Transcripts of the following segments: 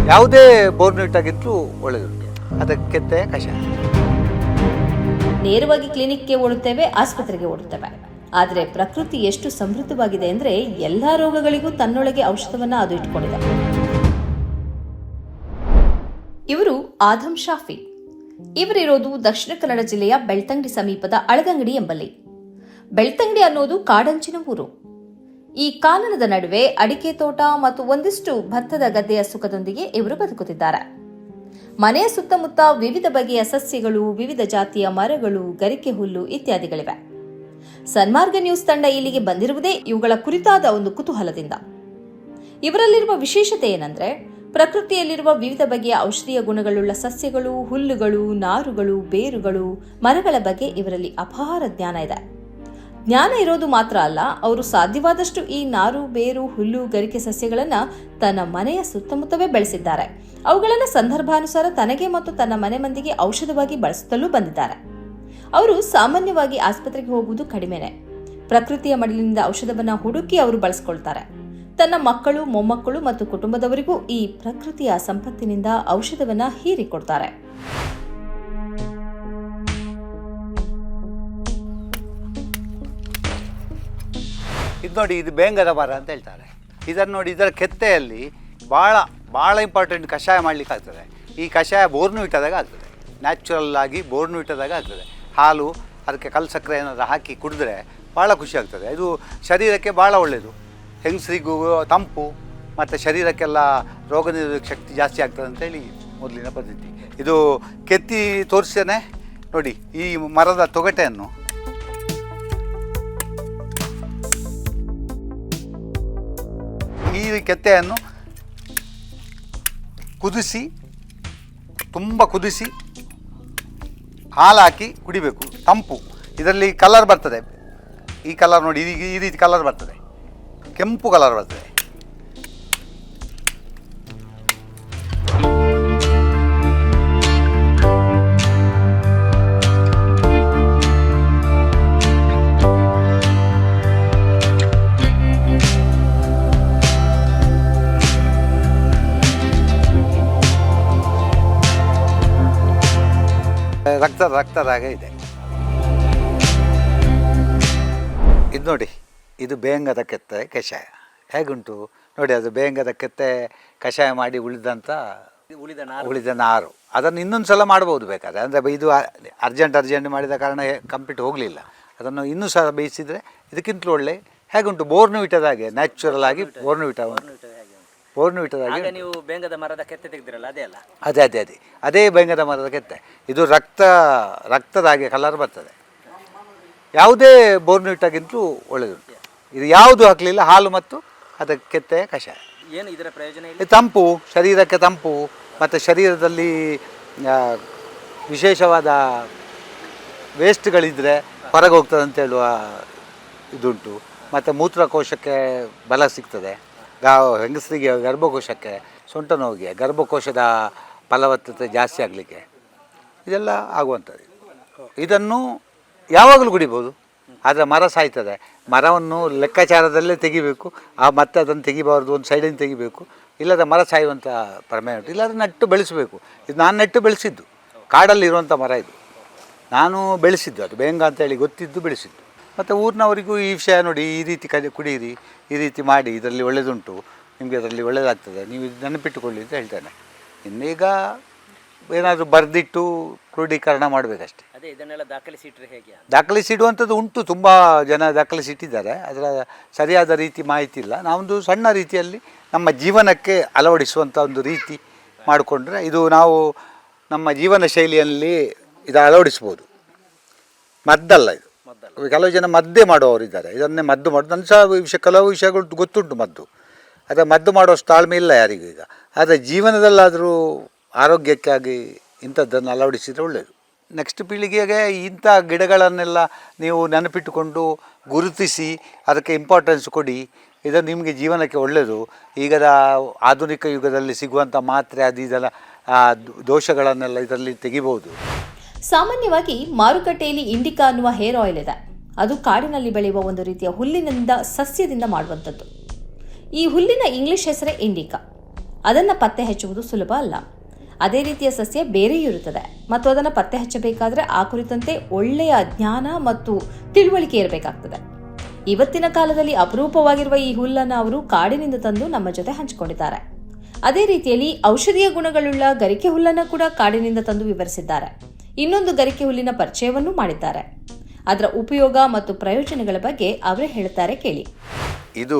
ಯಾವುದೇ ಬೋರ್ನ್ವಿಟಾಗಿದ್ರೂ ಒಳ್ಳೆಯದುಂಟು. ಅದಕ್ಕೆ ಕೆತ್ತೆ ಕಷಾಯ. ನೇರವಾಗಿ ಕ್ಲಿನಿಕ್ಗೆ ಓಡುತ್ತೇವೆ, ಆಸ್ಪತ್ರೆಗೆ ಓಡುತ್ತೇವೆ. ಆದರೆ ಪ್ರಕೃತಿ ಎಷ್ಟು ಸಮೃದ್ಧವಾಗಿದೆ ಅಂದರೆ ಎಲ್ಲ ರೋಗಗಳಿಗೂ ತನ್ನೊಳಗೆ ಔಷಧವನ್ನು ಅದು ಇಟ್ಕೊಂಡಿದೆ. ಇವರು ಆದಂ ಶಾಫಿ. ಇವರಿರೋದು ದಕ್ಷಿಣ ಕನ್ನಡ ಜಿಲ್ಲೆಯ ಬೆಳ್ತಂಗಡಿ ಸಮೀಪದ ಅಳಗಂಗಡಿ ಎಂಬಲ್ಲಿ. ಬೆಳ್ತಂಗಡಿ ಅನ್ನೋದು ಕಾಡಂಚಿನ ಊರು. ಈ ಕಾನನದ ನಡುವೆ ಅಡಿಕೆ ತೋಟ ಮತ್ತು ಒಂದಿಷ್ಟು ಭತ್ತದ ಗದ್ದೆಯ ಸುಖದೊಂದಿಗೆ ಇವರು ಬದುಕುತ್ತಿದ್ದಾರೆ. ಮನೆಯ ಸುತ್ತಮುತ್ತ ವಿವಿಧ ಬಗೆಯ ಸಸ್ಯಗಳು, ವಿವಿಧ ಜಾತಿಯ ಮರಗಳು, ಗರಿಕೆ ಹುಲ್ಲು ಇತ್ಯಾದಿಗಳಿವೆ. ಸನ್ಮಾರ್ಗ ನ್ಯೂಸ್ ತಂಡ ಇಲ್ಲಿಗೆ ಬಂದಿರುವುದೇ ಇವುಗಳ ಕುರಿತಾದ ಒಂದು ಕುತೂಹಲದಿಂದ. ಇವರಲ್ಲಿರುವ ವಿಶೇಷತೆ ಏನಂದ್ರೆ, ಪ್ರಕೃತಿಯಲ್ಲಿರುವ ವಿವಿಧ ಬಗೆಯ ಔಷಧೀಯ ಗುಣಗಳುಳ್ಳ ಸಸ್ಯಗಳು, ಹುಲ್ಲುಗಳು, ನಾರುಗಳು, ಬೇರುಗಳು, ಮರಗಳ ಬಗ್ಗೆ ಇವರಲ್ಲಿ ಅಪಾರ ಜ್ಞಾನ ಇದೆ. ಜ್ಞಾನ ಇರೋದು ಮಾತ್ರ ಅಲ್ಲ, ಅವರು ಸಾಧ್ಯವಾದಷ್ಟು ಈ ನಾರು, ಬೇರು, ಹುಲ್ಲು, ಗರಿಕೆ ಸಸ್ಯಗಳನ್ನು ತನ್ನ ಮನೆಯ ಸುತ್ತಮುತ್ತವೇ ಬೆಳೆಸಿದ್ದಾರೆ. ಅವುಗಳನ್ನು ಸಂದರ್ಭಾನುಸಾರ ತನಗೆ ಮತ್ತು ತನ್ನ ಮನೆ ಮಂದಿಗೆ ಔಷಧವಾಗಿ ಬಳಸುತ್ತಲೂ ಬಂದಿದ್ದಾರೆ. ಅವರು ಸಾಮಾನ್ಯವಾಗಿ ಆಸ್ಪತ್ರೆಗೆ ಹೋಗುವುದು ಕಡಿಮೆನೆ. ಪ್ರಕೃತಿಯ ಮಡಿಲಿನಿಂದ ಔಷಧವನ್ನು ಹುಡುಕಿ ಅವರು ಬಳಸಿಕೊಳ್ತಾರೆ. ತನ್ನ ಮಕ್ಕಳು, ಮೊಮ್ಮಕ್ಕಳು ಮತ್ತು ಕುಟುಂಬದವರಿಗೂ ಈ ಪ್ರಕೃತಿಯ ಸಂಪತ್ತಿನಿಂದ ಔಷಧವನ್ನು ಹೀರಿಕೊಡ್ತಾರೆ. ಇದು ನೋಡಿ, ಇದು ಬೇಂಗದ ಮರ ಅಂತ ಹೇಳ್ತಾರೆ. ಇದನ್ನು ನೋಡಿ, ಇದರ ಕೆತ್ತೆಯಲ್ಲಿ ಭಾಳ ಇಂಪಾರ್ಟೆಂಟ್ ಕಷಾಯ ಮಾಡಲಿಕ್ಕೆ ಆಗ್ತದೆ. ಈ ಕಷಾಯ ಬೋರ್ನ್ವಿಟಾದಾಗ ಆಗ್ತದೆ, ನ್ಯಾಚುರಲ್ ಆಗಿ ಬೋರ್ನ್ವಿಟಾದಾಗ ಆಗ್ತದೆ. ಹಾಲು, ಅದಕ್ಕೆ ಕಲ್ಲು ಸಕ್ಕರೆ ಏನಾದರೂ ಹಾಕಿ ಕುಡಿದ್ರೆ ಭಾಳ ಖುಷಿ ಆಗ್ತದೆ. ಇದು ಶರೀರಕ್ಕೆ ಭಾಳ ಒಳ್ಳೆಯದು. ಹೆಂಗಸರಿಗೂ ತಂಪು ಮತ್ತು ಶರೀರಕ್ಕೆಲ್ಲ ರೋಗ ನಿರೋಧಕ ಶಕ್ತಿ ಜಾಸ್ತಿ ಆಗ್ತದೆ ಅಂತೇಳಿ ಮೊದಲಿನ ಪದ್ಧತಿ. ಇದು ಕೆತ್ತಿ ತೋರಿಸ್ತೇನೆ ನೋಡಿ. ಈ ಮರದ ತೊಗಟೆಯನ್ನು ಈ ಕೆತ್ತೆಯನ್ನು ಕುದಿಸಿ, ತುಂಬ ಕುದಿಸಿ ಹಾಲು ಹಾಕಿ ಕುಡಿಬೇಕು. ತಂಪು. ಇದರಲ್ಲಿ ಕಲರ್ ಬರ್ತದೆ. ಈ ಕಲರ್ ನೋಡಿ, ಈ ರೀತಿ ಕಲರ್ ಬರ್ತದೆ, ಕೆಂಪು ಕಲರ್ ಬರ್ತದೆ. ರಕ್ತದಾಗ ಇದೆ. ಇದು ನೋಡಿ, ಇದು ಬೇಂಗದ ಕೆತ್ತೆ ಕಷಾಯ ಹೇಗುಂಟು ನೋಡಿ. ಅದು ಬೇಂಗದ ಕೆತ್ತೆ ಕಷಾಯ ಮಾಡಿ ಉಳಿದ ನಾರು ಅದನ್ನು ಇನ್ನೊಂದು ಸಲ ಮಾಡ್ಬೋದು ಬೇಕಾದ್ರೆ. ಅಂದರೆ ಇದು ಅರ್ಜೆಂಟ್ ಮಾಡಿದ ಕಾರಣ ಕಂಪ್ಲೀಟ್ ಹೋಗಲಿಲ್ಲ. ಅದನ್ನು ಇನ್ನೂ ಸಹ ಬೇಯಿಸಿದರೆ ಇದಕ್ಕಿಂತಲೂ ಒಳ್ಳೆ. ಹೇಗುಂಟು ಬೋರ್ನ್ವಿಟಾದಾಗೆ ನ್ಯಾಚುರಲ್ ಆಗಿ ಬೋರ್ನ್ವಿಟಾದಾಗೆ ನೀವು ಬೇಂಗದ ಮರದ ಕೆತ್ತೆ ತೆಗೆದಿರಲ್ಲ, ಅದೇ ಅಲ್ಲ? ಅದೇ ಬೇಂಗದ ಮರದ ಕೆತ್ತೆ. ಇದು ರಕ್ತದಾಗೆ ಕಲರ್ ಬರ್ತದೆ. ಯಾವುದೇ ಬೋರ್ನ್ವಿಟಾಗಿಂತಲೂ ಒಳ್ಳೆಯದುಂಟು. ಇದು ಯಾವುದು ಹಾಕಲಿಲ್ಲ, ಹಾಲು ಮತ್ತು ಅದಕ್ಕೆ ಕೆತ್ತೆ ಕಷಾಯ. ಏನು ಇದರ ಪ್ರಯೋಜನ? ಇದು ತಂಪು, ಶರೀರಕ್ಕೆ ತಂಪು, ಮತ್ತು ಶರೀರದಲ್ಲಿ ವಿಶೇಷವಾದ ವೇಸ್ಟ್ಗಳಿದ್ದರೆ ಹೊರಗೆ ಹೋಗ್ತದೆ ಅಂತ ಹೇಳುವ ಇದುಂಟು. ಮತ್ತು ಮೂತ್ರಕೋಶಕ್ಕೆ ಬಲ ಸಿಗ್ತದೆ. ಹೆಂಗಸರಿಗೆ ಗರ್ಭಕೋಶಕ್ಕೆ, ಸೊಂಟ ನೋವಿಗೆ, ಗರ್ಭಕೋಶದ ಫಲವತ್ತತೆ ಜಾಸ್ತಿ ಆಗಲಿಕ್ಕೆ ಇದೆಲ್ಲ ಆಗುವಂಥದ್ದು. ಇದನ್ನು ಯಾವಾಗಲೂ ಕುಡಿಬೋದು. ಆದರೆ ಮರ ಸಾಯ್ತದೆ. ಮರವನ್ನು ಲೆಕ್ಕಾಚಾರದಲ್ಲೇ ತೆಗಿಬೇಕು. ಮತ್ತೆ ಅದನ್ನು ತೆಗಿಬಾರ್ದು, ಒಂದು ಸೈಡಿಂದ ತೆಗಿಬೇಕು. ಇಲ್ಲದ ಮರ ಸಾಯುವಂಥ ಪ್ರಮೇಯ ಉಂಟು. ಇಲ್ಲಾಂದರೆ ನೆಟ್ಟು ಬೆಳೆಸಬೇಕು. ಇದು ನಾನು ನೆಟ್ಟು ಬೆಳೆಸಿದ್ದು, ಕಾಡಲ್ಲಿರುವಂಥ ಮರ ಇದು. ನಾನು ಬೆಳೆಸಿದ್ದು, ಅದು ಬೇಂಗ ಅಂತೇಳಿ ಗೊತ್ತಿದ್ದು ಬೆಳೆಸಿದ್ದು. ಮತ್ತು ಊರಿನವರಿಗೂ ಈ ವಿಷಯ ನೋಡಿ, ಈ ರೀತಿ ಕುಡೀರಿ, ಈ ರೀತಿ ಮಾಡಿ, ಇದರಲ್ಲಿ ಒಳ್ಳೆಯದುಂಟು, ನಿಮಗೆ ಅದರಲ್ಲಿ ಒಳ್ಳೆಯದಾಗ್ತದೆ, ನೀವು ಇದು ನೆನಪಿಟ್ಟುಕೊಳ್ಳಿ ಅಂತ ಹೇಳ್ತೇನೆ. ಇನ್ನೀಗ ಏನಾದರೂ ಬರೆದಿಟ್ಟು ಕ್ರೋಢೀಕರಣ ಮಾಡಬೇಕಷ್ಟೆ. ಅದೇ ಇದನ್ನೆಲ್ಲ ದಾಖಲಿಸಿಟ್ರೆ ಹೇಗೆ? ದಾಖಲಿಸಿಡುವಂಥದ್ದು ಉಂಟು, ತುಂಬ ಜನ ದಾಖಲಿಸಿಟ್ಟಿದ್ದಾರೆ. ಅದರ ಸರಿಯಾದ ರೀತಿ ಮಾಹಿತಿ ಇಲ್ಲ. ನಾವೊಂದು ಸಣ್ಣ ರೀತಿಯಲ್ಲಿ ನಮ್ಮ ಜೀವನಕ್ಕೆ ಅಳವಡಿಸುವಂಥ ಒಂದು ರೀತಿ ಮಾಡಿಕೊಂಡ್ರೆ ಇದು ನಾವು ನಮ್ಮ ಜೀವನ ಶೈಲಿಯಲ್ಲಿ ಇದು ಅಳವಡಿಸ್ಬೋದು. ಮದ್ದಲ್ಲ ಇದು. ಕೆಲವು ಜನ ಮದ್ದೇ ಮಾಡುವವರಿದ್ದಾರೆ, ಇದನ್ನೇ ಮದ್ದು ಮಾಡೋದು. ನನ್ನ ಸಹ ಕೆಲವು ವಿಷಯಗಳು ಗೊತ್ತುಂಟು ಮದ್ದು. ಆದರೆ ಮದ್ದು ಮಾಡುವಷ್ಟು ತಾಳ್ಮೆ ಇಲ್ಲ ಯಾರಿಗೂ ಈಗ. ಆದರೆ ಜೀವನದಲ್ಲಾದರೂ ಆರೋಗ್ಯಕ್ಕಾಗಿ ಇಂಥದ್ದನ್ನು ಅಳವಡಿಸಿದರೆ ಒಳ್ಳೆಯದು. ನೆಕ್ಸ್ಟ್ ಪೀಳಿಗೆಗೆ ಇಂಥ ಗಿಡಗಳನ್ನೆಲ್ಲ ನೀವು ನೆನಪಿಟ್ಟುಕೊಂಡು ಗುರುತಿಸಿ ಅದಕ್ಕೆ ಇಂಪಾರ್ಟೆನ್ಸ್ ಕೊಡಿ. ಇದು ನಿಮಗೆ ಜೀವನಕ್ಕೆ ಒಳ್ಳೆಯದು. ಈಗದ ಆಧುನಿಕ ಯುಗದಲ್ಲಿ ಸಿಗುವಂಥ ಮಾತ್ರೆ ಅದು ಇದೆಲ್ಲ ದೋಷಗಳನ್ನೆಲ್ಲ ಇದರಲ್ಲಿ ತೆಗಿಬೋದು. ಸಾಮಾನ್ಯವಾಗಿ ಮಾರುಕಟ್ಟೆಯಲ್ಲಿ ಇಂಡಿಕಾ ಅನ್ನುವ ಹೇರ್ ಆಯಿಲ್ ಇದೆ. ಅದು ಕಾಡಿನಲ್ಲಿ ಬೆಳೆಯುವ ಒಂದು ರೀತಿಯ ಹುಲ್ಲಿನಿಂದ, ಸಸ್ಯದಿಂದ ಮಾಡುವಂಥದ್ದು. ಈ ಹುಲ್ಲಿನ ಇಂಗ್ಲಿಷ್ ಹೆಸರೇ ಇಂಡಿಕಾ. ಅದನ್ನು ಪತ್ತೆ ಹಚ್ಚುವುದು ಸುಲಭ ಅಲ್ಲ. ಅದೇ ರೀತಿಯ ಸಸ್ಯ ಬೇರೆಯೂ ಇರುತ್ತದೆ ಮತ್ತು ಅದನ್ನು ಪತ್ತೆ ಹಚ್ಚಬೇಕಾದ್ರೆ ಆ ಕುರಿತಂತೆ ಒಳ್ಳೆಯ ಜ್ಞಾನ ಮತ್ತು ತಿಳುವಳಿಕೆ ಇರಬೇಕಾಗ್ತದೆ. ಇವತ್ತಿನ ಕಾಲದಲ್ಲಿ ಅಪರೂಪವಾಗಿರುವ ಈ ಹುಲ್ಲನ್ನು ಅವರು ಕಾಡಿನಿಂದ ತಂದು ನಮ್ಮ ಜೊತೆ ಹಂಚಿಕೊಂಡಿದ್ದಾರೆ. ಅದೇ ರೀತಿಯಲ್ಲಿ ಔಷಧೀಯ ಗುಣಗಳುಳ್ಳ ಗರಿಕೆ ಹುಲ್ಲನ್ನು ಕೂಡ ಕಾಡಿನಿಂದ ತಂದು ವಿವರಿಸಿದ್ದಾರೆ. ಇನ್ನೊಂದು ಗರಿಕೆ ಹುಲ್ಲಿನ ಪರಿಚಯವನ್ನೂ ಮಾಡಿದ್ದಾರೆ. ಅದರ ಉಪಯೋಗ ಮತ್ತು ಪ್ರಯೋಜನಗಳ ಬಗ್ಗೆ ಅವರೇ ಹೇಳ್ತಾರೆ, ಕೇಳಿ. ಇದು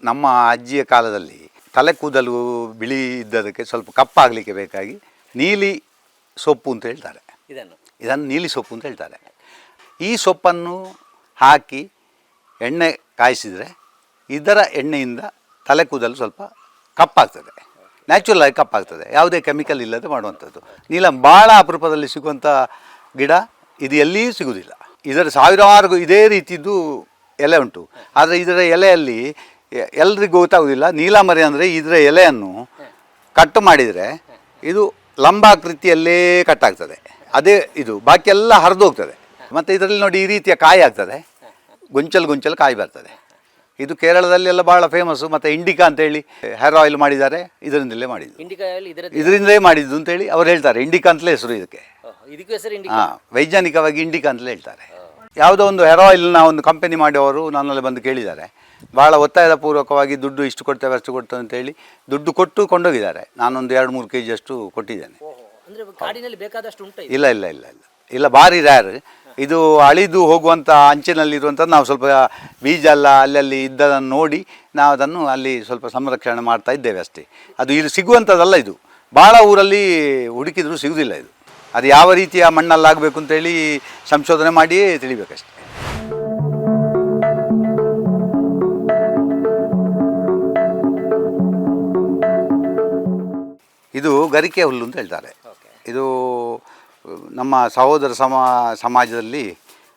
ನಮ್ಮ ಅಜ್ಜಿಯ ಕಾಲದಲ್ಲಿ ತಲೆ ಕೂದಲು ಬಿಳಿ ಇದ್ದದಕ್ಕೆ ಸ್ವಲ್ಪ ಕಪ್ಪಾಗಲಿಕ್ಕೆ ಬೇಕಾಗಿ ನೀಲಿ ಸೊಪ್ಪು ಅಂತ ಹೇಳ್ತಾರೆ. ಇದನ್ನು ನೀಲಿ ಸೊಪ್ಪು ಅಂತ ಹೇಳ್ತಾರೆ. ಈ ಸೊಪ್ಪನ್ನು ಹಾಕಿ ಎಣ್ಣೆ ಕಾಯಿಸಿದರೆ ಇದರ ಎಣ್ಣೆಯಿಂದ ತಲೆ ಕೂದಲು ಸ್ವಲ್ಪ ಕಪ್ಪಾಗ್ತದೆ, ನ್ಯಾಚುರಲ್ ಆಗಿ ಕಪ್ಪಾಗ್ತದೆ, ಯಾವುದೇ ಕೆಮಿಕಲ್ ಇಲ್ಲದೆ ಮಾಡುವಂಥದ್ದು. ನೀಲಂ ಭಾಳ ಅಪರೂಪದಲ್ಲಿ ಸಿಗುವಂಥ ಗಿಡ, ಇದು ಎಲ್ಲಿಯೂ ಸಿಗುವುದಿಲ್ಲ. ಇದರ ಸಾವಿರಾರು ಇದೇ ರೀತಿದ್ದು ಎಲೆ ಉಂಟು. ಆದರೆ ಇದರ ಎಲೆಯಲ್ಲಿ ಎಲ್ರಿಗೂ ಗೊತ್ತಾಗೋದಿಲ್ಲ. ನೀಲಮರಿ ಅಂದರೆ ಇದರ ಎಲೆಯನ್ನು ಕಟ್ ಮಾಡಿದರೆ ಇದು ಲಂಬಾಕೃತಿಯಲ್ಲೇ ಕಟ್ಟಾಗ್ತದೆ, ಅದೇ ಇದು ಬಾಕಿ ಎಲ್ಲ ಹರಿದು ಹೋಗ್ತದೆ. ಮತ್ತು ಇದರಲ್ಲಿ ನೋಡಿ ಈ ರೀತಿಯ ಕಾಯಿ ಆಗ್ತದೆ, ಗೊಂಚಲು ಕಾಯಿ ಬರ್ತದೆ. ಇದು ಕೇರಳದಲ್ಲೆಲ್ಲ ಭಾಳ ಫೇಮಸ್ಸು. ಮತ್ತು ಇಂಡಿಕಾ ಅಂತೇಳಿ ಹೇರ್ ಆಯಿಲ್ ಮಾಡಿದ್ದಾರೆ, ಇದರಿಂದಲೇ ಮಾಡಿದ್ದು, ಇದರಿಂದಲೇ ಮಾಡಿದ್ದು ಅಂತೇಳಿ ಅವ್ರು ಹೇಳ್ತಾರೆ. ಇಂಡಿಕಾ ಅಂತಲೇ ಹೆಸರು ಇದಕ್ಕೆ. ಹಾಂ, ವೈಜ್ಞಾನಿಕವಾಗಿ ಇಂಡಿಕಾ ಅಂತಲೇ ಹೇಳ್ತಾರೆ. ಯಾವುದೋ ಒಂದು ಹೇರ್ ಆಯಿಲ್ನ ಒಂದು ಕಂಪನಿ ಮಾಡಿದವರು ನನ್ನಲ್ಲಿ ಬಂದು ಕೇಳಿದ್ದಾರೆ. ಭಾಳ ಒತ್ತಾಯದ ಪೂರ್ವಕವಾಗಿ ದುಡ್ಡು ಇಷ್ಟು ಕೊಡ್ತೇವೆ ಅಷ್ಟು ಕೊಡ್ತೇವೆ ಅಂತೇಳಿ ದುಡ್ಡು ಕೊಟ್ಟು ಕೊಂಡೋಗಿದ್ದಾರೆ. ನಾನೊಂದು 2-3 kg ಅಷ್ಟು ಕೊಟ್ಟಿದ್ದೇನೆ. ಇಲ್ಲ ಇಲ್ಲ ಇಲ್ಲ ಇಲ್ಲ ಇಲ್ಲ ಭಾರಿ ರ್ಯಾರ್. ಇದು ಅಳಿದು ಹೋಗುವಂಥ ಅಂಚಿನಲ್ಲಿರುವಂಥದ್ದು. ನಾವು ಸ್ವಲ್ಪ ಬೀಜ ಎಲ್ಲ ಅಲ್ಲಲ್ಲಿ ಇದ್ದದನ್ನು ನೋಡಿ ನಾವು ಅದನ್ನು ಅಲ್ಲಿ ಸ್ವಲ್ಪ ಸಂರಕ್ಷಣೆ ಮಾಡ್ತಾ ಇದ್ದೇವೆ ಅಷ್ಟೇ. ಅದು ಇದು ಸಿಗುವಂಥದ್ದಲ್ಲ. ಇದು ಭಾಳ ಊರಲ್ಲಿ ಹುಡುಕಿದರೂ ಸಿಗುವುದಿಲ್ಲ. ಇದು ಅದು ಯಾವ ರೀತಿಯ ಮಣ್ಣಲ್ಲಾಗಬೇಕು ಅಂತೇಳಿ ಸಂಶೋಧನೆ ಮಾಡಿಯೇ ತಿಳಿಬೇಕಷ್ಟೆ. ಇದು ಗರಿಕೆ ಹುಲ್ಲು ಅಂತ ಹೇಳ್ತಾರೆ. ಇದು ನಮ್ಮ ಸಹೋದರ ಸಮಾಜದಲ್ಲಿ